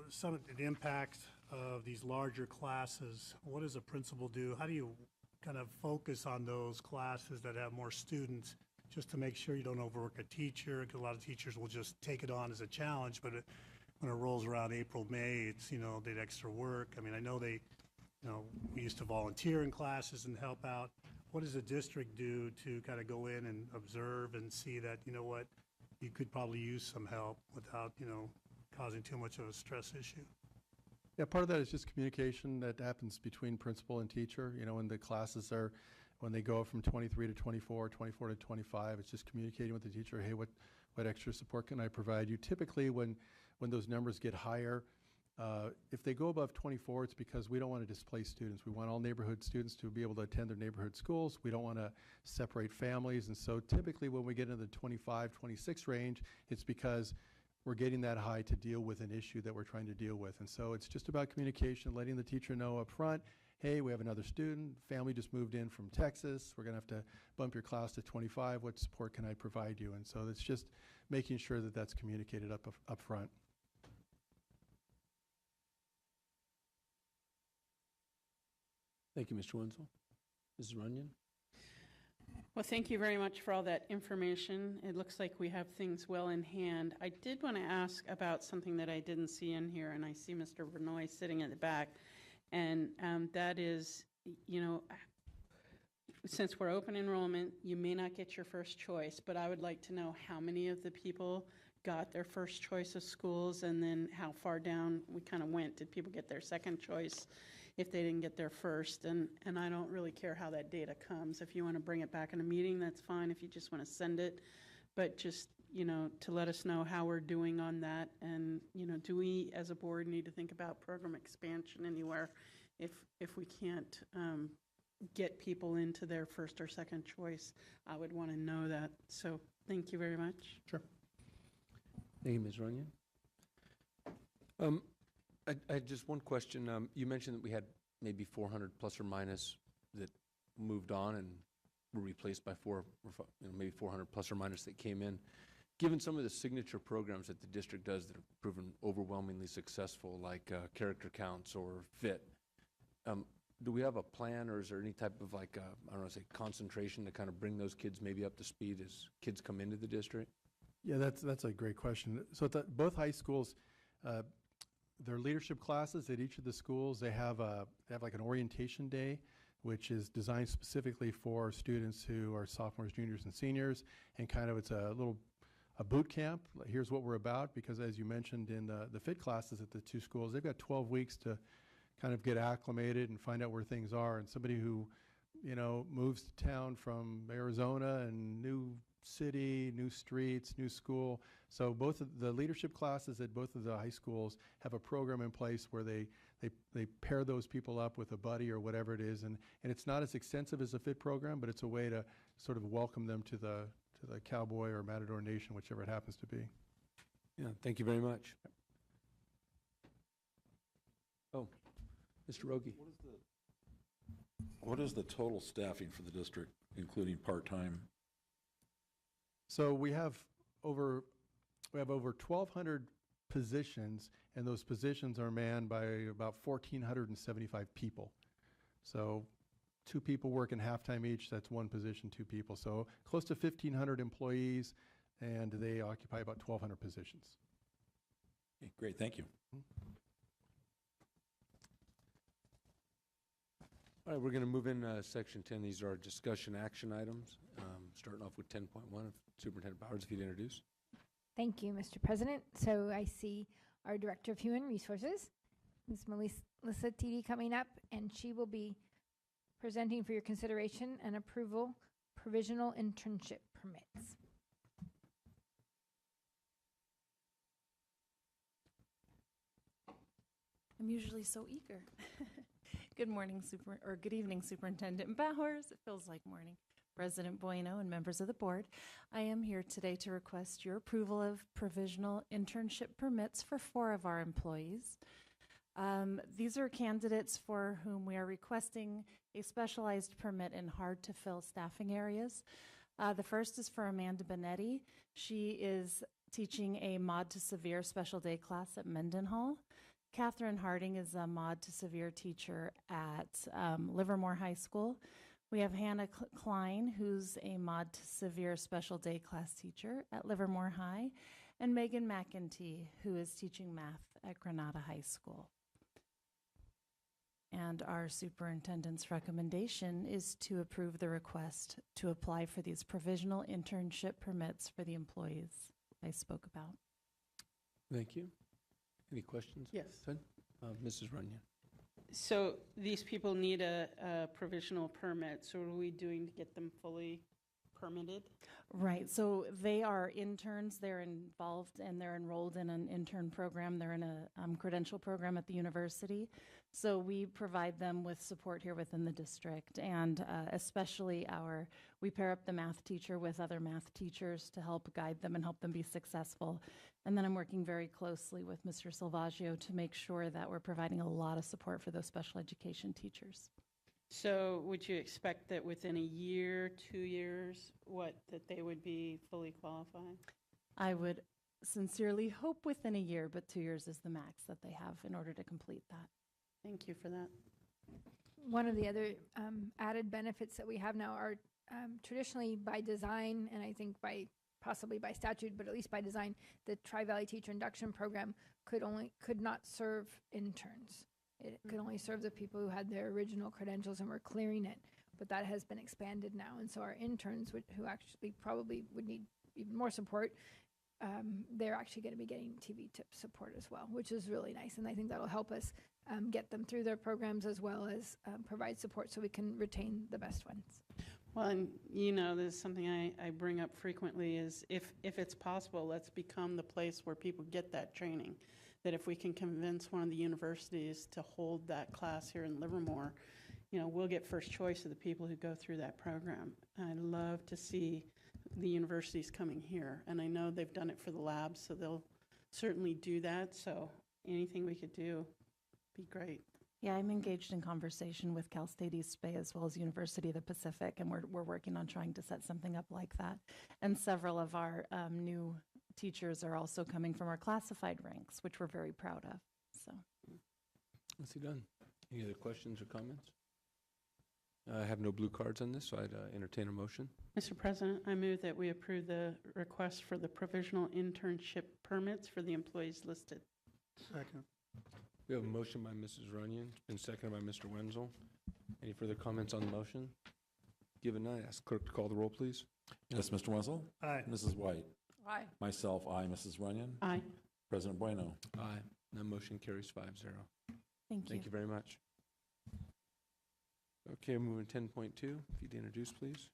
some of the impact of these larger classes. What does a principal do? How do you kind of focus on those classes that have more students, just to make sure you don't overwork a teacher? Because a lot of teachers will just take it on as a challenge, but when it rolls around April, May, it's, the extra work. I mean, I know we used to volunteer in classes and help out. What does the district do to kind of go in and observe and see that, you could probably use some help without, causing too much of a stress issue? Yeah, part of that is just communication that happens between principal and teacher. When the classes when they go from 23 to 24, 24 to 25, it's just communicating with the teacher, hey, what extra support can I provide you? Typically, when those numbers get higher, if they go above 24, it's because we don't want to displace students. We want all neighborhood students to be able to attend their neighborhood schools. We don't want to separate families. And so typically when we get into the 25, 26 range, it's because we're getting that high to deal with an issue that we're trying to deal with. And so it's just about communication, letting the teacher know up front, hey, we have another student, family just moved in from Texas, we're going to have to bump your class to 25, what support can I provide you? And so it's just making sure that that's communicated up front. Thank you, Mr. Wenzel. Mrs. Runyon? Well, thank you very much for all that information. It looks like we have things well in hand. I did want to ask about something that I didn't see in here, and I see Mr. Vernoy sitting in the back, and that is, since we're open enrollment, you may not get your first choice, but I would like to know how many of the people got their first choice of schools, and then how far down we kind of went. Did people get their second choice if they didn't get their first? And I don't really care how that data comes. If you want to bring it back in a meeting, that's fine. If you just want to send it, but just, you know, to let us know how we're doing on that. And, you know, do we as a board need to think about program expansion anywhere if we can't get people into their first or second choice? I would want to know that. So thank you very much. Sure. Thank you, Ms. Runyon. I had just one question. You mentioned that we had maybe 400 plus or minus that moved on and were replaced by maybe 400 plus or minus that came in. Given some of the signature programs that the district does that have proven overwhelmingly successful, like character counts or FIT, do we have a plan, or is there any type of I don't know, say concentration to kind of bring those kids maybe up to speed as kids come into the district? Yeah, that's a great question. So at both high schools, their leadership classes at each of the schools, they have like an orientation day, which is designed specifically for students who are sophomores, juniors, and seniors, and kind of it's a boot camp. Here's what we're about, because as you mentioned in the FIT classes at the two schools, they've got 12 weeks to kind of get acclimated and find out where things are. And somebody who, you know, moves to town from Arizona and new city, new streets, new school. So both of the leadership classes at both of the high schools have a program in place where they pair those people up with a buddy or whatever it is. And it's not as extensive as a FIT program, but it's a way to sort of welcome them to the Cowboy or Matador Nation, whichever it happens to be. Yeah, thank you very much. Oh, Mr. Rogie. What is the total staffing for the district, including part-time? So we have over 1,200 positions, and those positions are manned by about 1,475 people. So 2 people working half-time each, that's 1 position, 2 people. So close to 1,500 employees, and they occupy about 1,200 positions. Okay, great, thank you. All right, we're going to move in section 10. These are our discussion action items. Starting off with 10.1, Superintendent Bowers, if you'd introduce. Thank you, Mr. President. So I see our Director of Human Resources, Ms. Melissa Titi, coming up, and she will be presenting for your consideration and approval provisional internship permits. I'm usually so eager. Good morning, good evening, Superintendent Bowers. It feels like morning. President Bueno and members of the board, I am here today to request your approval of provisional internship permits for 4 of our employees. These are candidates for whom we are requesting a specialized permit in hard-to-fill staffing areas. The first is for Amanda Benetti. She is teaching a mod to severe special day class at Mendenhall. Catherine Harding is a mod to severe teacher at Livermore High School. We have Hannah Klein, who's a mod to severe special day class teacher at Livermore High, and Megan McEntee, who is teaching math at Granada High School. And our superintendent's recommendation is to approve the request to apply for these provisional internship permits for the employees I spoke about. Thank you. Any questions? Yes. Mrs. Runyon. So these people need a provisional permit. So what are we doing to get them fully permitted? Right. So they are interns. They're involved and they're enrolled in an intern program. They're in a credential program at the university. So we provide them with support here within the district, and especially we pair up the math teacher with other math teachers to help guide them and help them be successful. And then I'm working very closely with Mr. Salvaggio to make sure that we're providing a lot of support for those special education teachers. So would you expect that within a year, 2 years, that they would be fully qualified? I would sincerely hope within a year, but 2 years is the max that they have in order to complete that. Thank you for that. One of the other added benefits that we have now are traditionally by design, and I think possibly by statute, but at least by design, the Tri-Valley Teacher Induction Program could not serve interns. It could only serve the people who had their original credentials and were clearing it. but that has been expanded now. And so our interns, who actually probably would need even more support, they're actually going to be getting TV tip support as well, which is really nice. And I think that'll help us get them through their programs as well as provide support so we can retain the best ones. Well, and there's something I bring up frequently is if it's possible, let's become the place where people get that training. That if we can convince one of the universities to hold that class here in Livermore, we'll get first choice of the people who go through that program. I love to see the universities coming here, and I know they've done it for the labs, so they'll certainly do that. So anything we could do, be great. Yeah, I'm engaged in conversation with Cal State East Bay as well as University of the Pacific, and we're working on trying to set something up like that. And several of our new teachers are also coming from our classified ranks, which we're very proud of. So, Nicely done. Any other questions or comments? I have no blue cards on this, so I'd entertain a motion. Mr. President, I move that we approve the request for the provisional internship permits for the employees listed. Second. We have a motion by Mrs. Runyon, it's been seconded by Mr. Wenzel. Any further comments on the motion? Given none, ask clerk to call the roll, please. Yes, Mr. Wenzel? Aye. Mrs. White? Aye. Myself, aye. Mrs. Runyon? Aye. President Bueno? Aye. That motion carries 5-0. thank you. Very much. Okay, moving 10.2. If you'd introduce, please.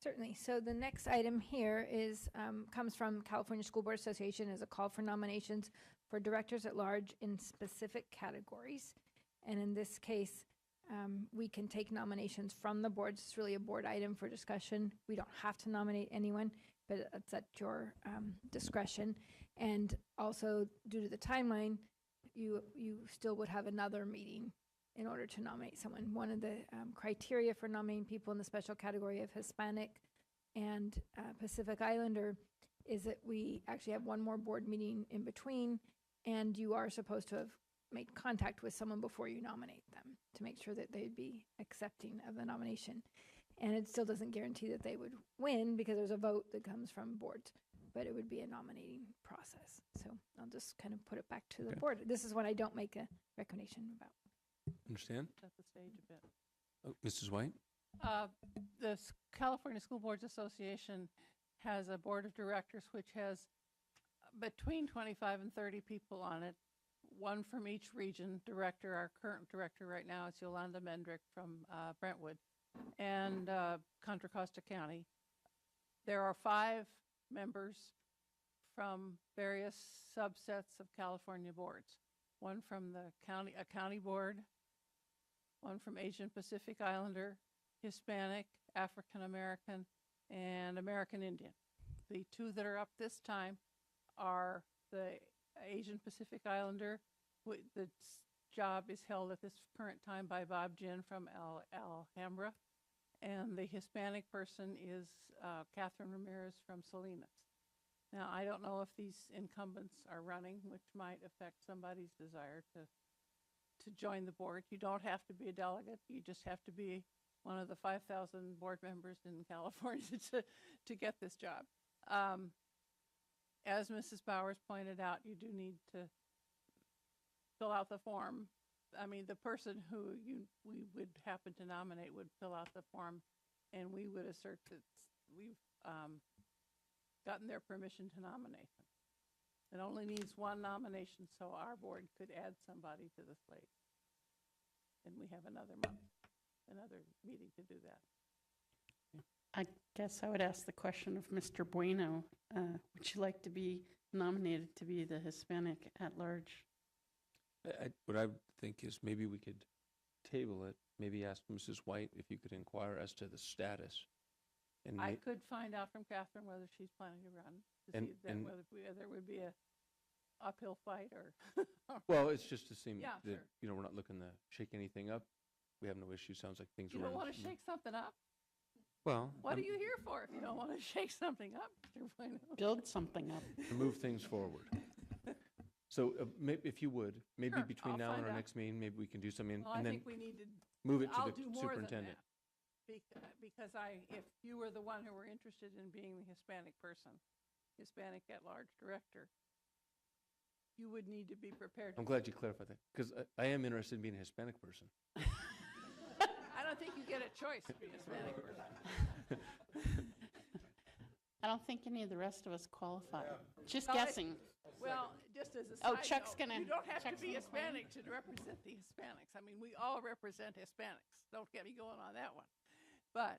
Certainly. So the next item here is comes from California School Board Association as a call for nominations for directors at large in specific categories. And in this case, we can take nominations from the boards. It's really a board item for discussion. We don't have to nominate anyone, but it's at your discretion. And also, due to the timeline, you still would have another meeting in order to nominate someone. One of the criteria for nominating people in the special category of Hispanic and Pacific Islander is that we actually have one more board meeting in between, and you are supposed to have made contact with someone before you nominate them to make sure that they'd be accepting of the nomination. And it still doesn't guarantee that they would win because there's a vote that comes from boards, but it would be a nominating process. So I'll just kind of put it back to the board. This is what I don't make a recommendation about. Understand? Set the stage a bit. Oh, Mrs. White? The California School Boards Association has a board of directors which has between 25 and 30 people on it, one from each region. Director, our current director right now is Yolanda Mendrick from Brentwood and Contra Costa County. There are 5 members from various subsets of California boards. One from a county board, one from Asian Pacific Islander, Hispanic, African American, and American Indian. The 2 that are up this time are the Asian Pacific Islander. The job is held at this current time by Bob Jin from Alhambra, and the Hispanic person is Catherine Ramirez from Salinas. Now, I don't know if these incumbents are running, which might affect somebody's desire to join the board. You don't have to be a delegate. You just have to be one of the 5,000 board members in California to get this job. As Mrs. Bowers pointed out, you do need to fill out the form. I mean, the person who we would happen to nominate would fill out the form, and we would assert that we've gotten their permission to nominate them. It only needs one nomination, so our board could add somebody to the slate. And we have another meeting to do that. I guess I would ask the question of Mr. Bueno. Would you like to be nominated to be the Hispanic at large? What I would think is maybe we could table it, maybe ask Mrs. White if you could inquire as to the status. And I could find out from Catherine whether she's planning to run to see whether there would be a uphill fight or. Well, it's just to seem Yeah, that sure. we're not looking to shake anything up. We have no issue. Sounds like things You are don't running. want to shake something up? Well, What are you here for if you don't want to shake something up, Mr. Bueno? Build something up. to move things forward. So maybe if you would, maybe Sure, between I'll now and find our out. next meeting, maybe we can do something Well, and I then think we need to move it to I'll the do more than superintendent. that. Because if you were the one who were interested in being the Hispanic person, Hispanic at-large director, you would need to be prepared. I'm glad you clarified that because I am interested in being a Hispanic person. I don't think you get a choice to be a Hispanic person. I don't think any of the rest of us qualify. Just Well, guessing. Well, just as a Oh, side Chuck's note, gonna- you don't have to Chuck's be gonna claim. Hispanic to represent the Hispanics. I mean, we all represent Hispanics. Don't get me going on that one. But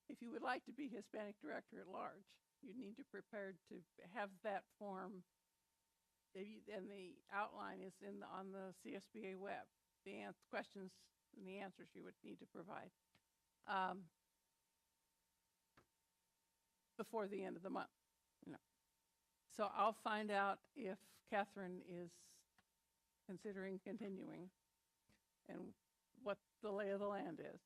if you would like to be Hispanic Director at Large, you need to prepare to have that form. And the outline is on the CSBA web. The questions and the answers you would need to provide before the end of the month. So I'll find out if Catherine is considering continuing and what the lay of the land is.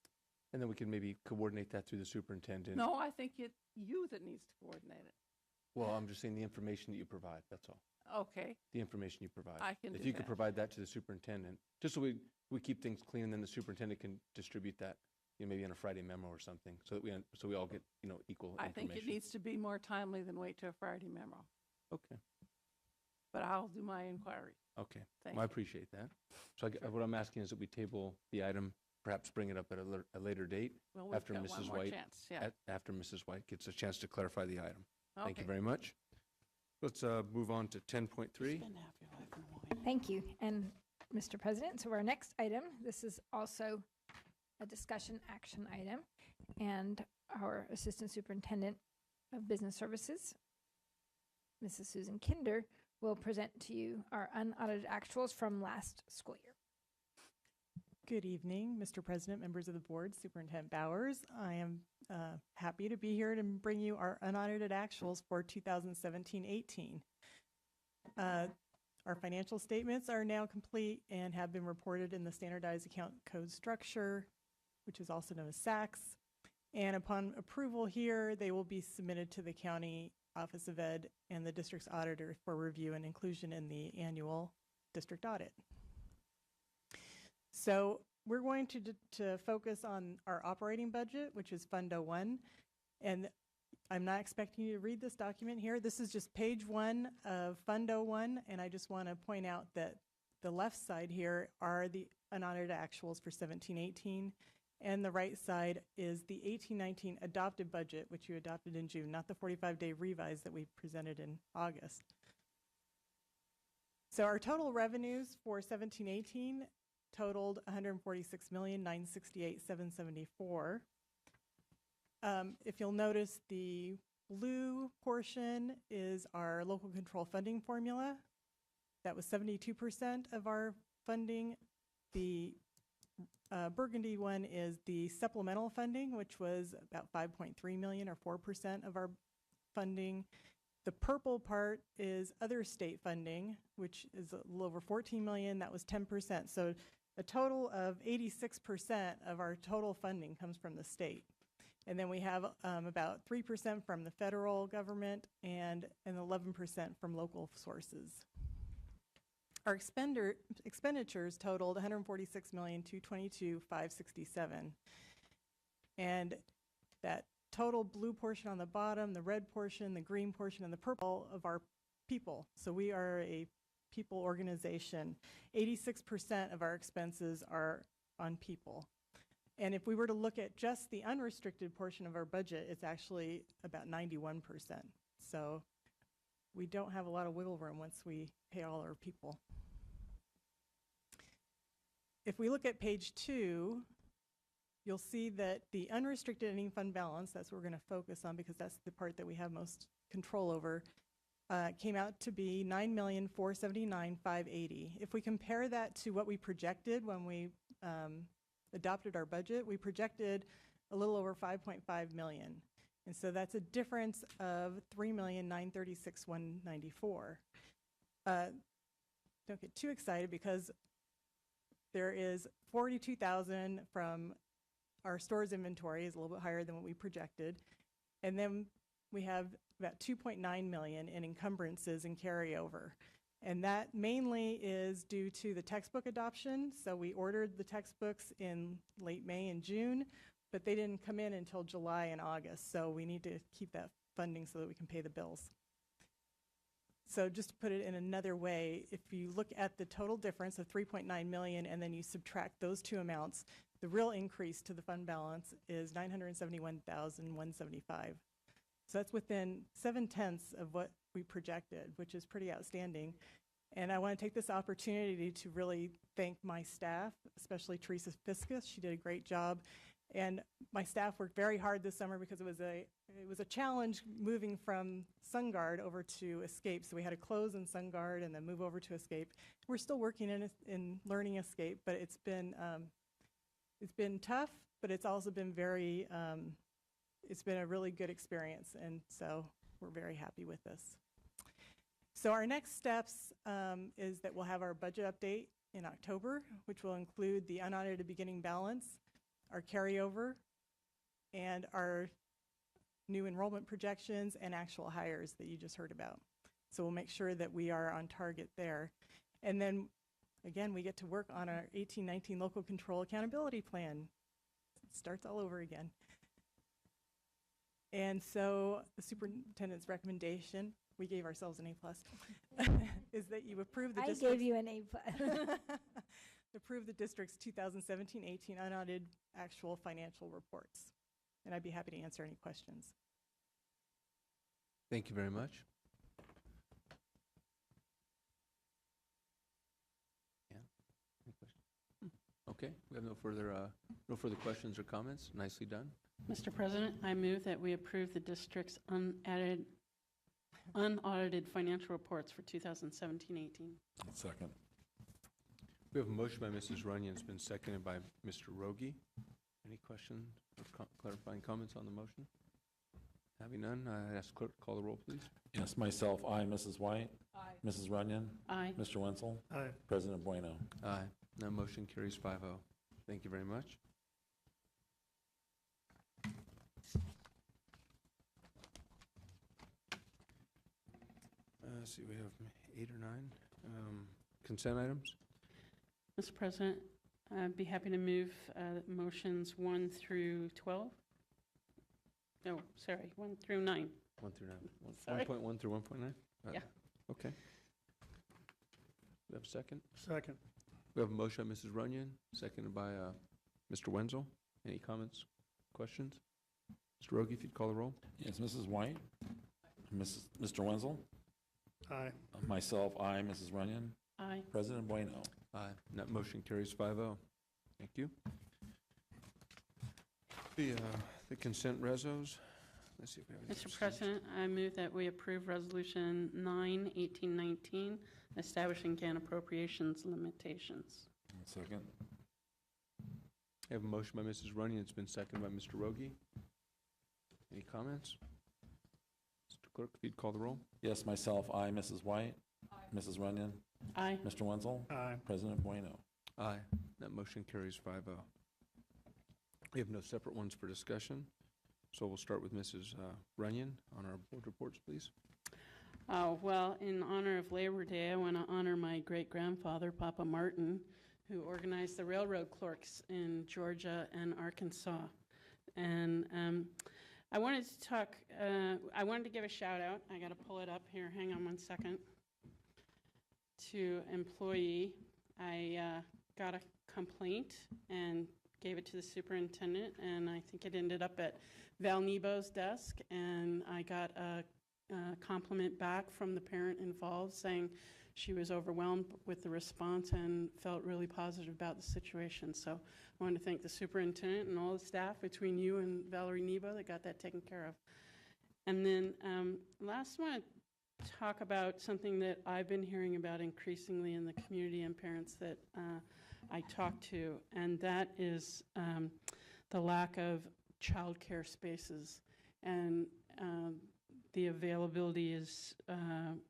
And then we can maybe coordinate that through the superintendent. No, I think it's you that needs to coordinate it. Well, I'm just saying the information that you provide, that's all. Okay. The information you provide. I can If do you could that. provide that to the superintendent, just so we keep things clean, and then the superintendent can distribute that, maybe on a Friday memo or something, so that we all get, equal I information. think it needs to be more timely than wait to a Friday memo. Okay. But I'll do my inquiry. Okay. Thank Well, I you. appreciate that. So what I'm asking is that we table the item, perhaps bring it up at a later date Well, we've after got one Mrs. more White. chance, yeah. After Mrs. White gets a chance to clarify the item. Thank you Okay. very much. Let's move on to 10.3. Thank you. And Mr. President, so our next item, this is also a discussion action item, and our Assistant Superintendent of Business Services, Mrs. Susan Kinder, will present to you our unaudited actuals from last school year. Good evening, Mr. President, members of the board, Superintendent Bowers. I am happy to be here to bring you our unaudited actuals for 2017-18. Our financial statements are now complete and have been reported in the Standardized Account Code Structure, which is also known as SACS. And upon approval here, they will be submitted to the County Office of Ed and the district's auditor for review and inclusion in the annual district audit. So we're going to focus on our operating budget, which is Fund 01. And I'm not expecting you to read this document here. This is just page 1 of Fund 01. And I just want to point out that the left side here are the unaudited actuals for 17-18. And the right side is the 18-19 adopted budget, which you adopted in June, not the 45-day revise that we presented in August. So our total revenues for 17-18 totaled $146,968,774. If you'll notice, the blue portion is our local control funding formula. That was 72% of our funding. The burgundy one is the supplemental funding, which was about $5.3 million or 4% of our funding. The purple part is other state funding, which is a little over $14 million. That was 10%. So a total of 86% of our total funding comes from the state. And then we have about 3% from the federal government and 11% from local sources. Our expenditures totaled $146,222,567. And that total blue portion on the bottom, the red portion, the green portion, and the purple of our people. So we are a people organization. 86% of our expenses are on people. And if we were to look at just the unrestricted portion of our budget, it's actually about 91%. So we don't have a lot of wiggle room once we pay all our people. If we look at page 2, you'll see that the unrestricted ending fund balance, that's what we're going to focus on because that's the part that we have most control over, came out to be $9,479,580. If we compare that to what we projected when we adopted our budget, we projected a little over $5.5 million. And so that's a difference of $3,936,194. Don't get too excited because there is $42,000 from our stores inventory, is a little bit higher than what we projected. And then we have about $2.9 million in encumbrances and carryover. And that mainly is due to the textbook adoption. So we ordered the textbooks in late May and June, but they didn't come in until July and August. So we need to keep that funding so that we can pay the bills. So just to put it in another way, if you look at the total difference of $3.9 million and then you subtract those two amounts, The real increase to the fund balance is $971,175. So that's within 7/10 of what we projected, which is pretty outstanding. And I want to take this opportunity to really thank my staff, especially Teresa Fiscus. She did a great job. And my staff worked very hard this summer because it was a challenge moving from SunGuard over to Escape. So we had to close in SunGuard and then move over to Escape. We're still working in learning Escape, but it's been tough, but it's also been it's been a really good experience. And so we're very happy with this. So our next steps is that we'll have our budget update in October, which will include the unaudited beginning balance, our carryover, and our new enrollment projections and actual hires that you just heard about. So we'll make sure that we are on target there. And then, again, we get to work on our 1819 local control accountability plan. It starts all over again. And so the superintendent's recommendation, we gave ourselves an A+, is that you approve the district's... I gave you an A+. Approve the district's 2017-18 unaudited actual financial reports. And I'd be happy to answer any questions. Thank you very much. Yeah. Any questions? Okay. We have no further questions or comments. Nicely done. Mr. President, I move that we approve the district's unaudited financial reports for 2017-18. Second. We have a motion by Mrs. Runyon. It's been seconded by Mr. Rogie. Any questions or clarifying comments on the motion? Having none, I ask clerk to call the roll, please. Yes, myself, aye. Mrs. White? Aye. Mrs. Runyon? Aye. Mr. Wenzel? Aye. President Bueno? Aye. That motion carries 5-0. Thank you very much. Let's see, we have 8 or 9 consent items. Mr. President, I'd be happy to move motions 1 through 12. No, sorry, 1 through 9. 1 through 9. Sorry. 1.1 through 1.9? Yeah. Okay. We have a second? Second. We have a motion by Mrs. Runyon, seconded by Mr. Wenzel. Any comments, questions? Mr. Rogie, if you'd call the roll. Yes, Mrs. White? Mr. Wenzel? Aye. Myself, aye. Mrs. Runyon? Aye. President Bueno? Aye. And that motion carries 5-0. Thank you. The consent resos. Let's see if we have any Mr. President, I move that we approve Resolution 9/1819, establishing CAN appropriations limitations. Second. I have a motion by Mrs. Runyon. It's been seconded by Mr. Rogie. Any comments? Mr. Clerk, if you'd call the roll. Yes, myself, aye. Mrs. White? Aye. Mrs. Runyon? Aye. Mr. Wenzel? Aye. President Bueno? Aye. That motion carries 5-0. We have no separate ones for discussion, so we'll start with Mrs. Runyon on our board reports, please. Well, in honor of Labor Day, I want to honor my great-grandfather, Papa Martin, who organized the railroad clerks in Georgia and Arkansas. And I wanted to give a shout out. I got to pull it up here. Hang on one second. To employee. I got a complaint and gave it to the superintendent, and I think it ended up at Val Nebo's desk, and I got a compliment back from the parent involved saying she was overwhelmed with the response and felt really positive about the situation. So I want to thank the superintendent and all the staff between you and Valerie Nebo that got that taken care of. And then last, I want to talk about something that I've been hearing about increasingly in the community and parents that I talk to, and that is the lack of childcare spaces. And the availability is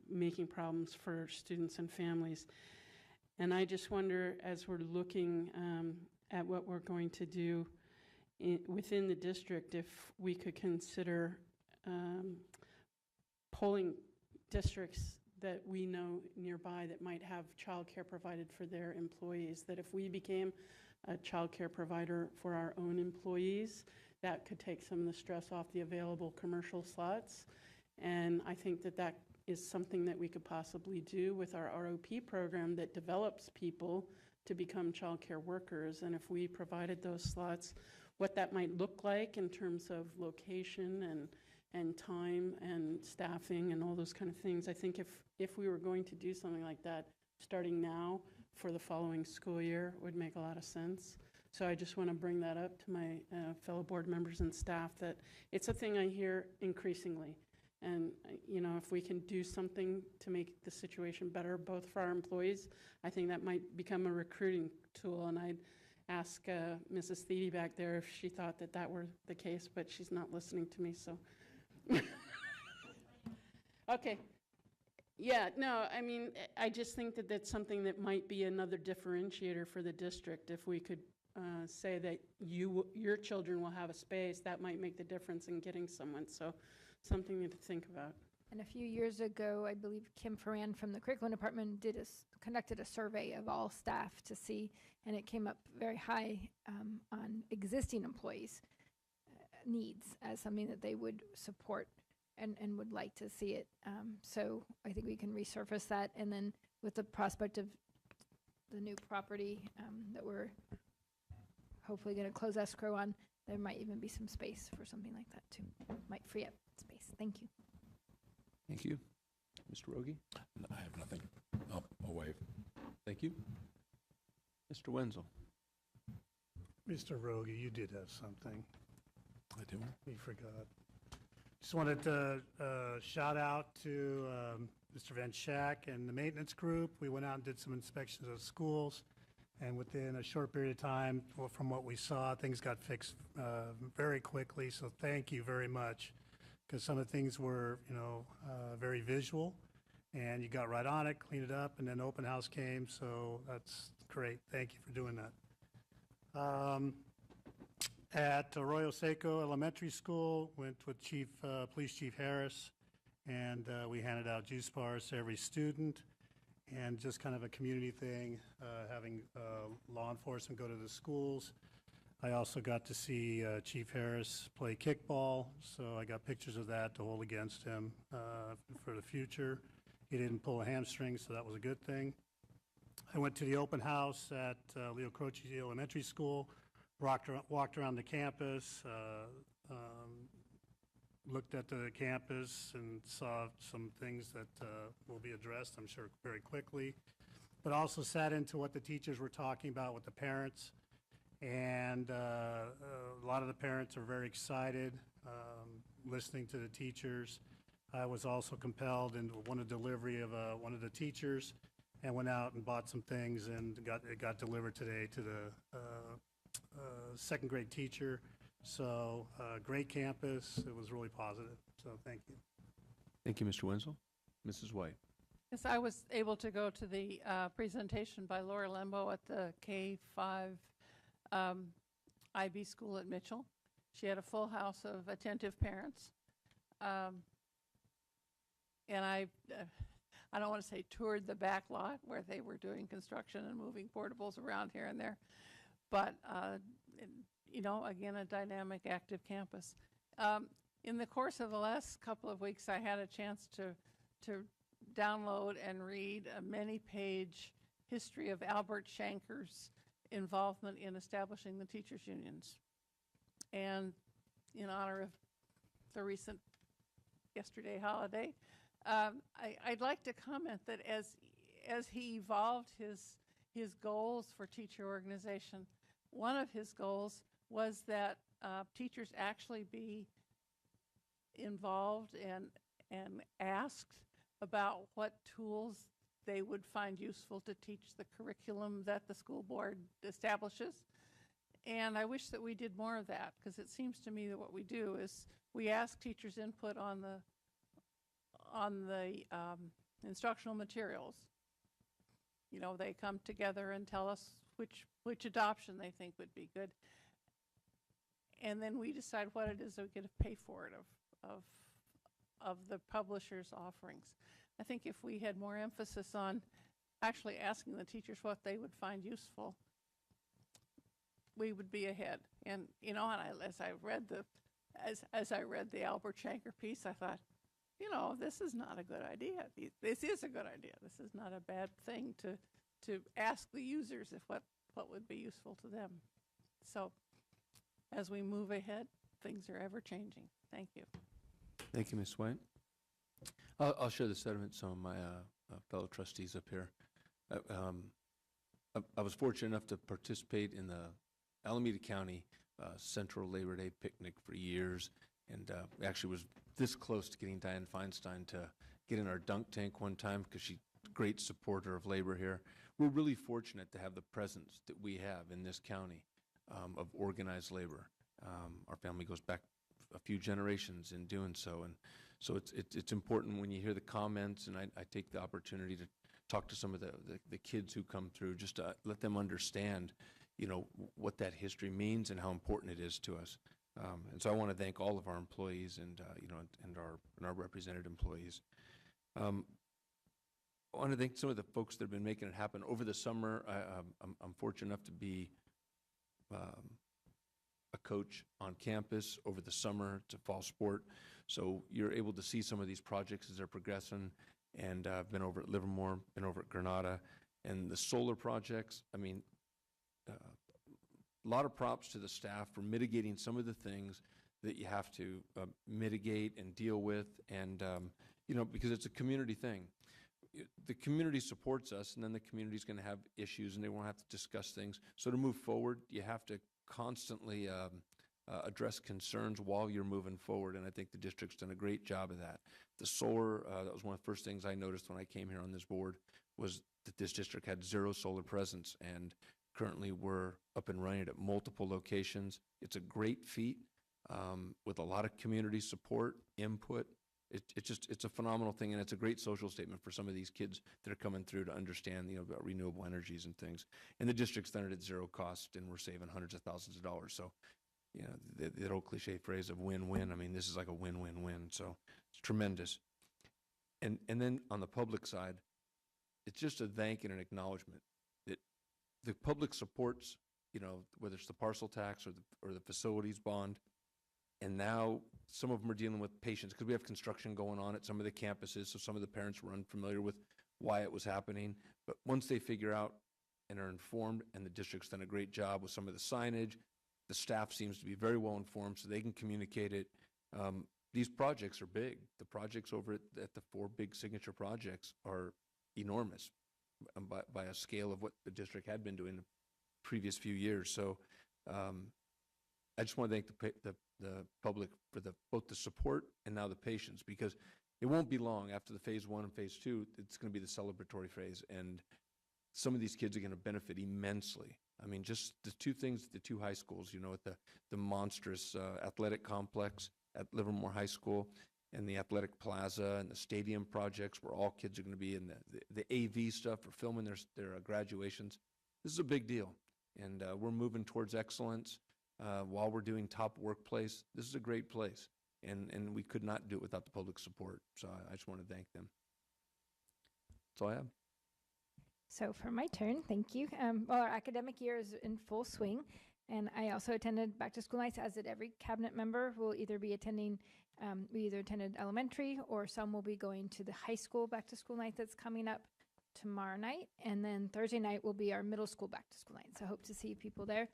making problems for students and families. And I just wonder, as we're looking at what we're going to do within the district, if we could consider polling districts that we know nearby that might have childcare provided for their employees, that if we became a childcare provider for our own employees, that could take some of the stress off the available commercial slots. And I think that that is something that we could possibly do with our ROP program that develops people to become child care workers. And if we provided those slots, what that might look like in terms of location and time and staffing and all those kind of things. I think if we were going to do something like that, starting now for the following school year would make a lot of sense. So I just want to bring that up to my fellow board members and staff, that it's a thing I hear increasingly. And, you know, if we can do something to make the situation better, both for our employees, I think that might become a recruiting tool. And I'd ask Mrs. Thiede back there if she thought that that were the case, but she's not listening to me, so. Okay. Yeah, no, I mean, I just think that that's something that might be another differentiator for the district. If we could say that your children will have a space, that might make the difference in getting someone. So something to think about. And a few years ago, I believe Kim Ferran from the curriculum department conducted a survey of all staff to see, and it came up very high on existing employees' needs as something that they would support and would like to see it. So I think we can resurface that, and then with the prospect of the new property that we're hopefully going to close escrow on, there might even be some space for something like that too. Might free up space. Thank you. Thank you. Mr. Rogie? No, I have nothing. I'll waive. Thank you. Mr. Wenzel? Mr. Rogie, you did have something. I do. We forgot. Just wanted to shout out to Mr. Van Schack and the maintenance group. We went out and did some inspections of schools, and within a short period of time, well, from what we saw, things got fixed very quickly. So thank you very much, because some of the things were, you know, very visual, and you got right on it, cleaned it up, and then open house came. So that's great. Thank you for doing that. At Arroyo Seco Elementary School, went with Police Chief Harris, and we handed out juice bars to every student, and just kind of a community thing, having law enforcement go to the schools. I also got to see Chief Harris play kickball, so I got pictures of that to hold against him for the future. He didn't pull a hamstring, so that was a good thing. I went to the open house at Leo Croce Elementary School, walked around the campus, looked at the campus and saw some things that will be addressed, I'm sure, very quickly, but also sat into what the teachers were talking about with the parents. And a lot of the parents are very excited listening to the teachers. I was also compelled and won a delivery of one of the teachers, and went out and bought some things, and it got delivered today to the second grade teacher. So great campus. It was really positive. So thank you. Thank you, Mr. Wenzel. Mrs. White? Yes, I was able to go to the presentation by Laura Lembo at the K-5 IB school at Mitchell. She had a full house of attentive parents. And I don't want to say toured the back lot where they were doing construction and moving portables around here and there, but you know, again, a dynamic, active campus. In the course of the last couple of weeks, I had a chance to download and read a many-page history of Albert Shanker's involvement in establishing the teachers' unions. And in honor of the recent yesterday holiday, I'd like to comment that as he evolved his goals for teacher organization, one of his goals was that teachers actually be involved and asked about what tools they would find useful to teach the curriculum that the school board establishes. And I wish that we did more of that, because it seems to me that what we do is we ask teachers' input on the instructional materials. You know, they come together and tell us which adoption they think would be good. And then we decide what it is that we get to pay for it of the publisher's offerings. I think if we had more emphasis on actually asking the teachers what they would find useful, we would be ahead. And you know, and as I read the Albert Shanker piece, I thought, you know, this is not a good idea. This is a good idea. This is not a bad thing to ask the users if what would be useful to them. So as we move ahead, things are ever changing. Thank you. Thank you, Ms. White. I'll share the sentiments of my fellow trustees up here. I was fortunate enough to participate in the Alameda County Central Labor Day picnic for years, and actually was this close to getting Diane Feinstein to get in our dunk tank one time because she's a great supporter of labor here. We're really fortunate to have the presence that we have in this county of organized labor. Our family goes back a few generations in doing so, and so it's important when you hear the comments, and I take the opportunity to talk to some of the kids who come through, just to let them understand, you know, what that history means and how important it is to us. And so I want to thank all of our employees and you know, and our represented employees. I want to thank some of the folks that have been making it happen over the summer. I'm fortunate enough to be a coach on campus over the summer. It's a fall sport, so you're able to see some of these projects as they're progressing. And I've been over at Livermore, been over at Granada, and the solar projects. I mean, a lot of props to the staff for mitigating some of the things that you have to mitigate and deal with, and you know, because it's a community thing. The community supports us, and then the community's going to have issues, and they won't have to discuss things. So to move forward, you have to constantly address concerns while you're moving forward, and I think the district's done a great job of that. The solar, that was one of the first things I noticed when I came here on this board, was that this district had 0 solar presence, and currently we're up and running at multiple locations. It's a great feat with a lot of community support, input. It's a phenomenal thing, and it's a great social statement for some of these kids that are coming through to understand, you know, about renewable energies and things. And the district's done it at 0 cost, and we're saving hundreds of thousands of dollars. So, you know, the old cliche phrase of win-win, I mean, this is like a win-win-win. So it's tremendous. And then on the public side, it's just a thank and an acknowledgement that the public supports, you know, whether it's the parcel tax or the facilities bond. And now some of them are dealing with patients because we have construction going on at some of the campuses, so some of the parents were unfamiliar with why it was happening. But once they figure out and are informed, and the district's done a great job with some of the signage, the staff seems to be very well informed, so they can communicate it. These projects are big. The projects over at the 4 big signature projects are enormous by a scale of what the district had been doing the previous few years. So I just want to thank the public for both the support and now the patience, because it won't be long after the phase 1 and phase 2, it's going to be the celebratory phase, and some of these kids are going to benefit immensely. I mean, just the 2 things, the 2 high schools, you know, at the monstrous athletic complex at Livermore High School, and the athletic plaza and the stadium projects where all kids are going to be in the AV stuff for filming their graduations. This is a big deal, and we're moving towards excellence. While we're doing top workplace, this is a great place, and we could not do it without the public support. So I just want to thank them. That's all I have. So for my turn, thank you. Well, our academic year is in full swing, and I also attended back to school nights, as did every cabinet member. Will either be attending, we either attended elementary, or some will be going to the high school back to school night that's coming up tomorrow night, and then Thursday night will be our middle school back to school night. So I hope to see people there.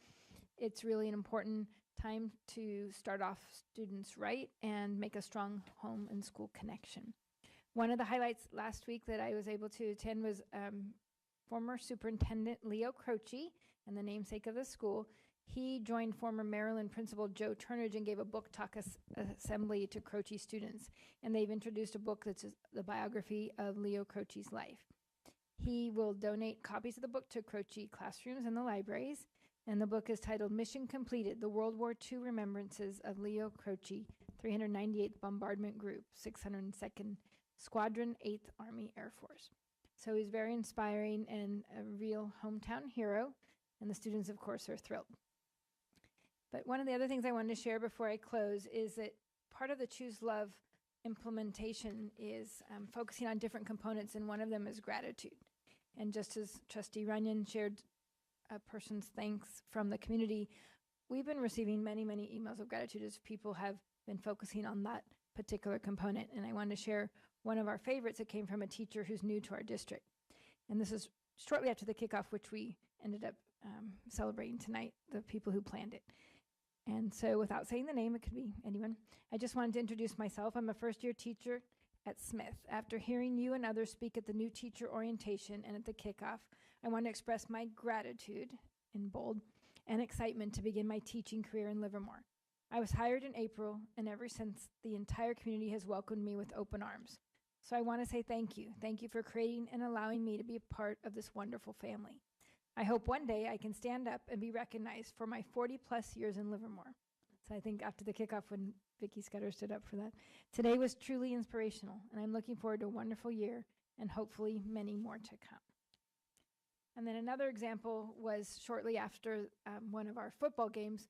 It's really an important time to start off students right and make a strong home and school connection. One of the highlights last week that I was able to attend was former Superintendent Leo Croce, and the namesake of the school. He joined former Maryland Principal Joe Turnage and gave a book talk assembly to Croce students, and they've introduced a book that's the biography of Leo Croce's life. He will donate copies of the book to Croce classrooms and the libraries. And the book is titled Mission Completed, the World War II Remembrances of Leo Croce, 398th Bombardment Group, 602nd Squadron, 8th Army Air Force. So he's very inspiring and a real hometown hero, and the students, of course, are thrilled. But one of the other things I wanted to share before I close is that part of the Choose Love implementation is focusing on different components, and one of them is gratitude. And just as Trustee Runyon shared a person's thanks from the community, we've been receiving many, many emails of gratitude as people have been focusing on that particular component. And I wanted to share one of our favorites that came from a teacher who's new to our district. And this is shortly after the kickoff, which we ended up celebrating tonight, the people who planned it. And so without saying the name, it could be anyone, I just wanted to introduce myself. I'm a first-year teacher at Smith. After hearing you and others speak at the new teacher orientation and at the kickoff, I want to express my gratitude, in bold, and excitement to begin my teaching career in Livermore. I was hired in April, and ever since, the entire community has welcomed me with open arms. So I want to say thank you. Thank you for creating and allowing me to be a part of this wonderful family. I hope one day I can stand up and be recognized for my 40-plus years in Livermore. So I think after the kickoff, when Vicki Scudder stood up for that, today was truly inspirational, and I'm looking forward to a wonderful year and hopefully many more to come. And then another example was shortly after one of our football games,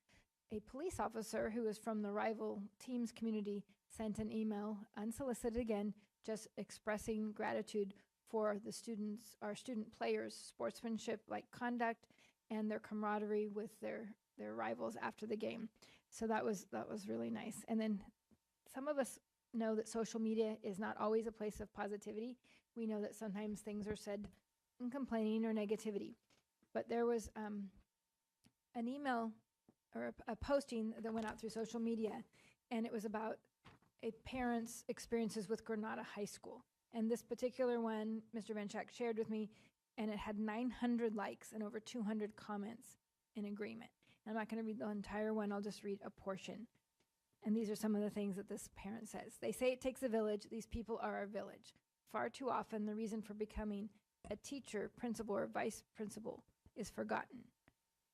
a police officer who was from the rival team's community sent an email, unsolicited again, just expressing gratitude for the students, our student players' sportsmanship-like conduct and their camaraderie with their rivals after the game. So that was really nice. And then some of us know that social media is not always a place of positivity. We know that sometimes things are said in complaining or negativity. But there was an email or a posting that went out through social media, and it was about a parent's experiences with Granada High School. And this particular one, Mr. Benchak shared with me, and it had 900 likes and over 200 comments in agreement. And I'm not going to read the entire one, I'll just read a portion. And these are some of the things that this parent says. They say it takes a village. These people are our village. Far too often, the reason for becoming a teacher, principal, or vice principal is forgotten.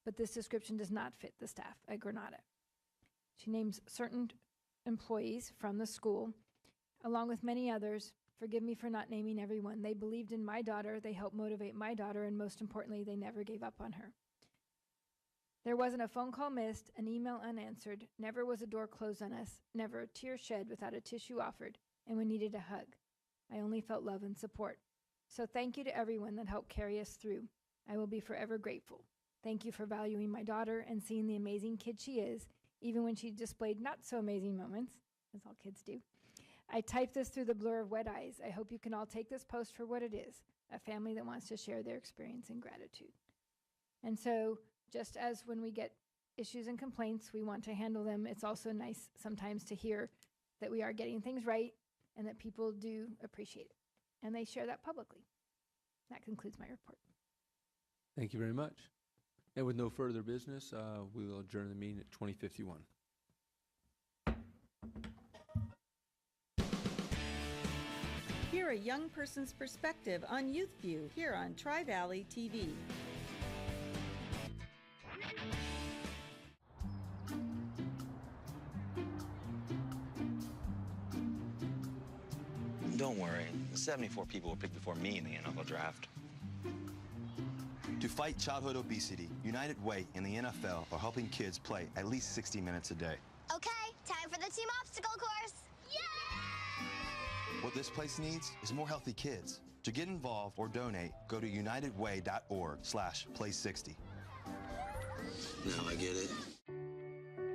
But this description does not fit the staff at Granada. She names certain employees from the school, along with many others. Forgive me for not naming everyone. They believed in my daughter, they helped motivate my daughter, and most importantly, they never gave up on her. There wasn't a phone call missed, an email unanswered, never was a door closed on us, never a tear shed without a tissue offered, and we needed a hug. I only felt love and support. So thank you to everyone that helped carry us through. I will be forever grateful. Thank you for valuing my daughter and seeing the amazing kid she is, even when she displayed not so amazing moments, as all kids do. I typed this through the blur of wet eyes. I hope you can all take this post for what it is, a family that wants to share their experience and gratitude. And so, just as when we get issues and complaints, we want to handle them, it's also nice sometimes to hear that we are getting things right and that people do appreciate it. And they share that publicly. That concludes my report. Thank you very much. And with no further business, we will adjourn the meeting at 20:51. Hear a young person's perspective on Youth View here on Tri-Valley TV. Don't worry, 74 people were picked before me in the NFL draft. To fight childhood obesity, United Way and the NFL are helping kids play at least 60 minutes a day. Okay, time for the team obstacle course. What this place needs is more healthy kids. To get involved or donate, go to unitedway.org/play60. Now I get it.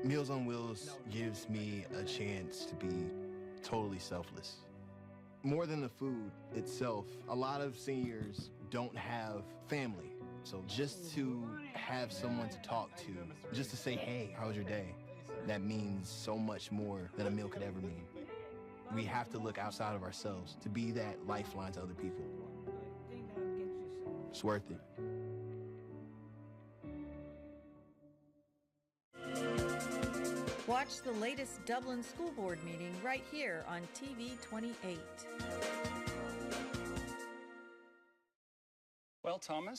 Meals on Wheels gives me a chance to be totally selfless. More than the food itself, a lot of seniors don't have family. So just to have someone to talk to, just to say, hey, how was your day? That means so much more than a meal could ever mean. We have to look outside of ourselves to be that lifeline to other people. It's worth it. Watch the latest Dublin School Board meeting right here on TV 28. Well, Thomas,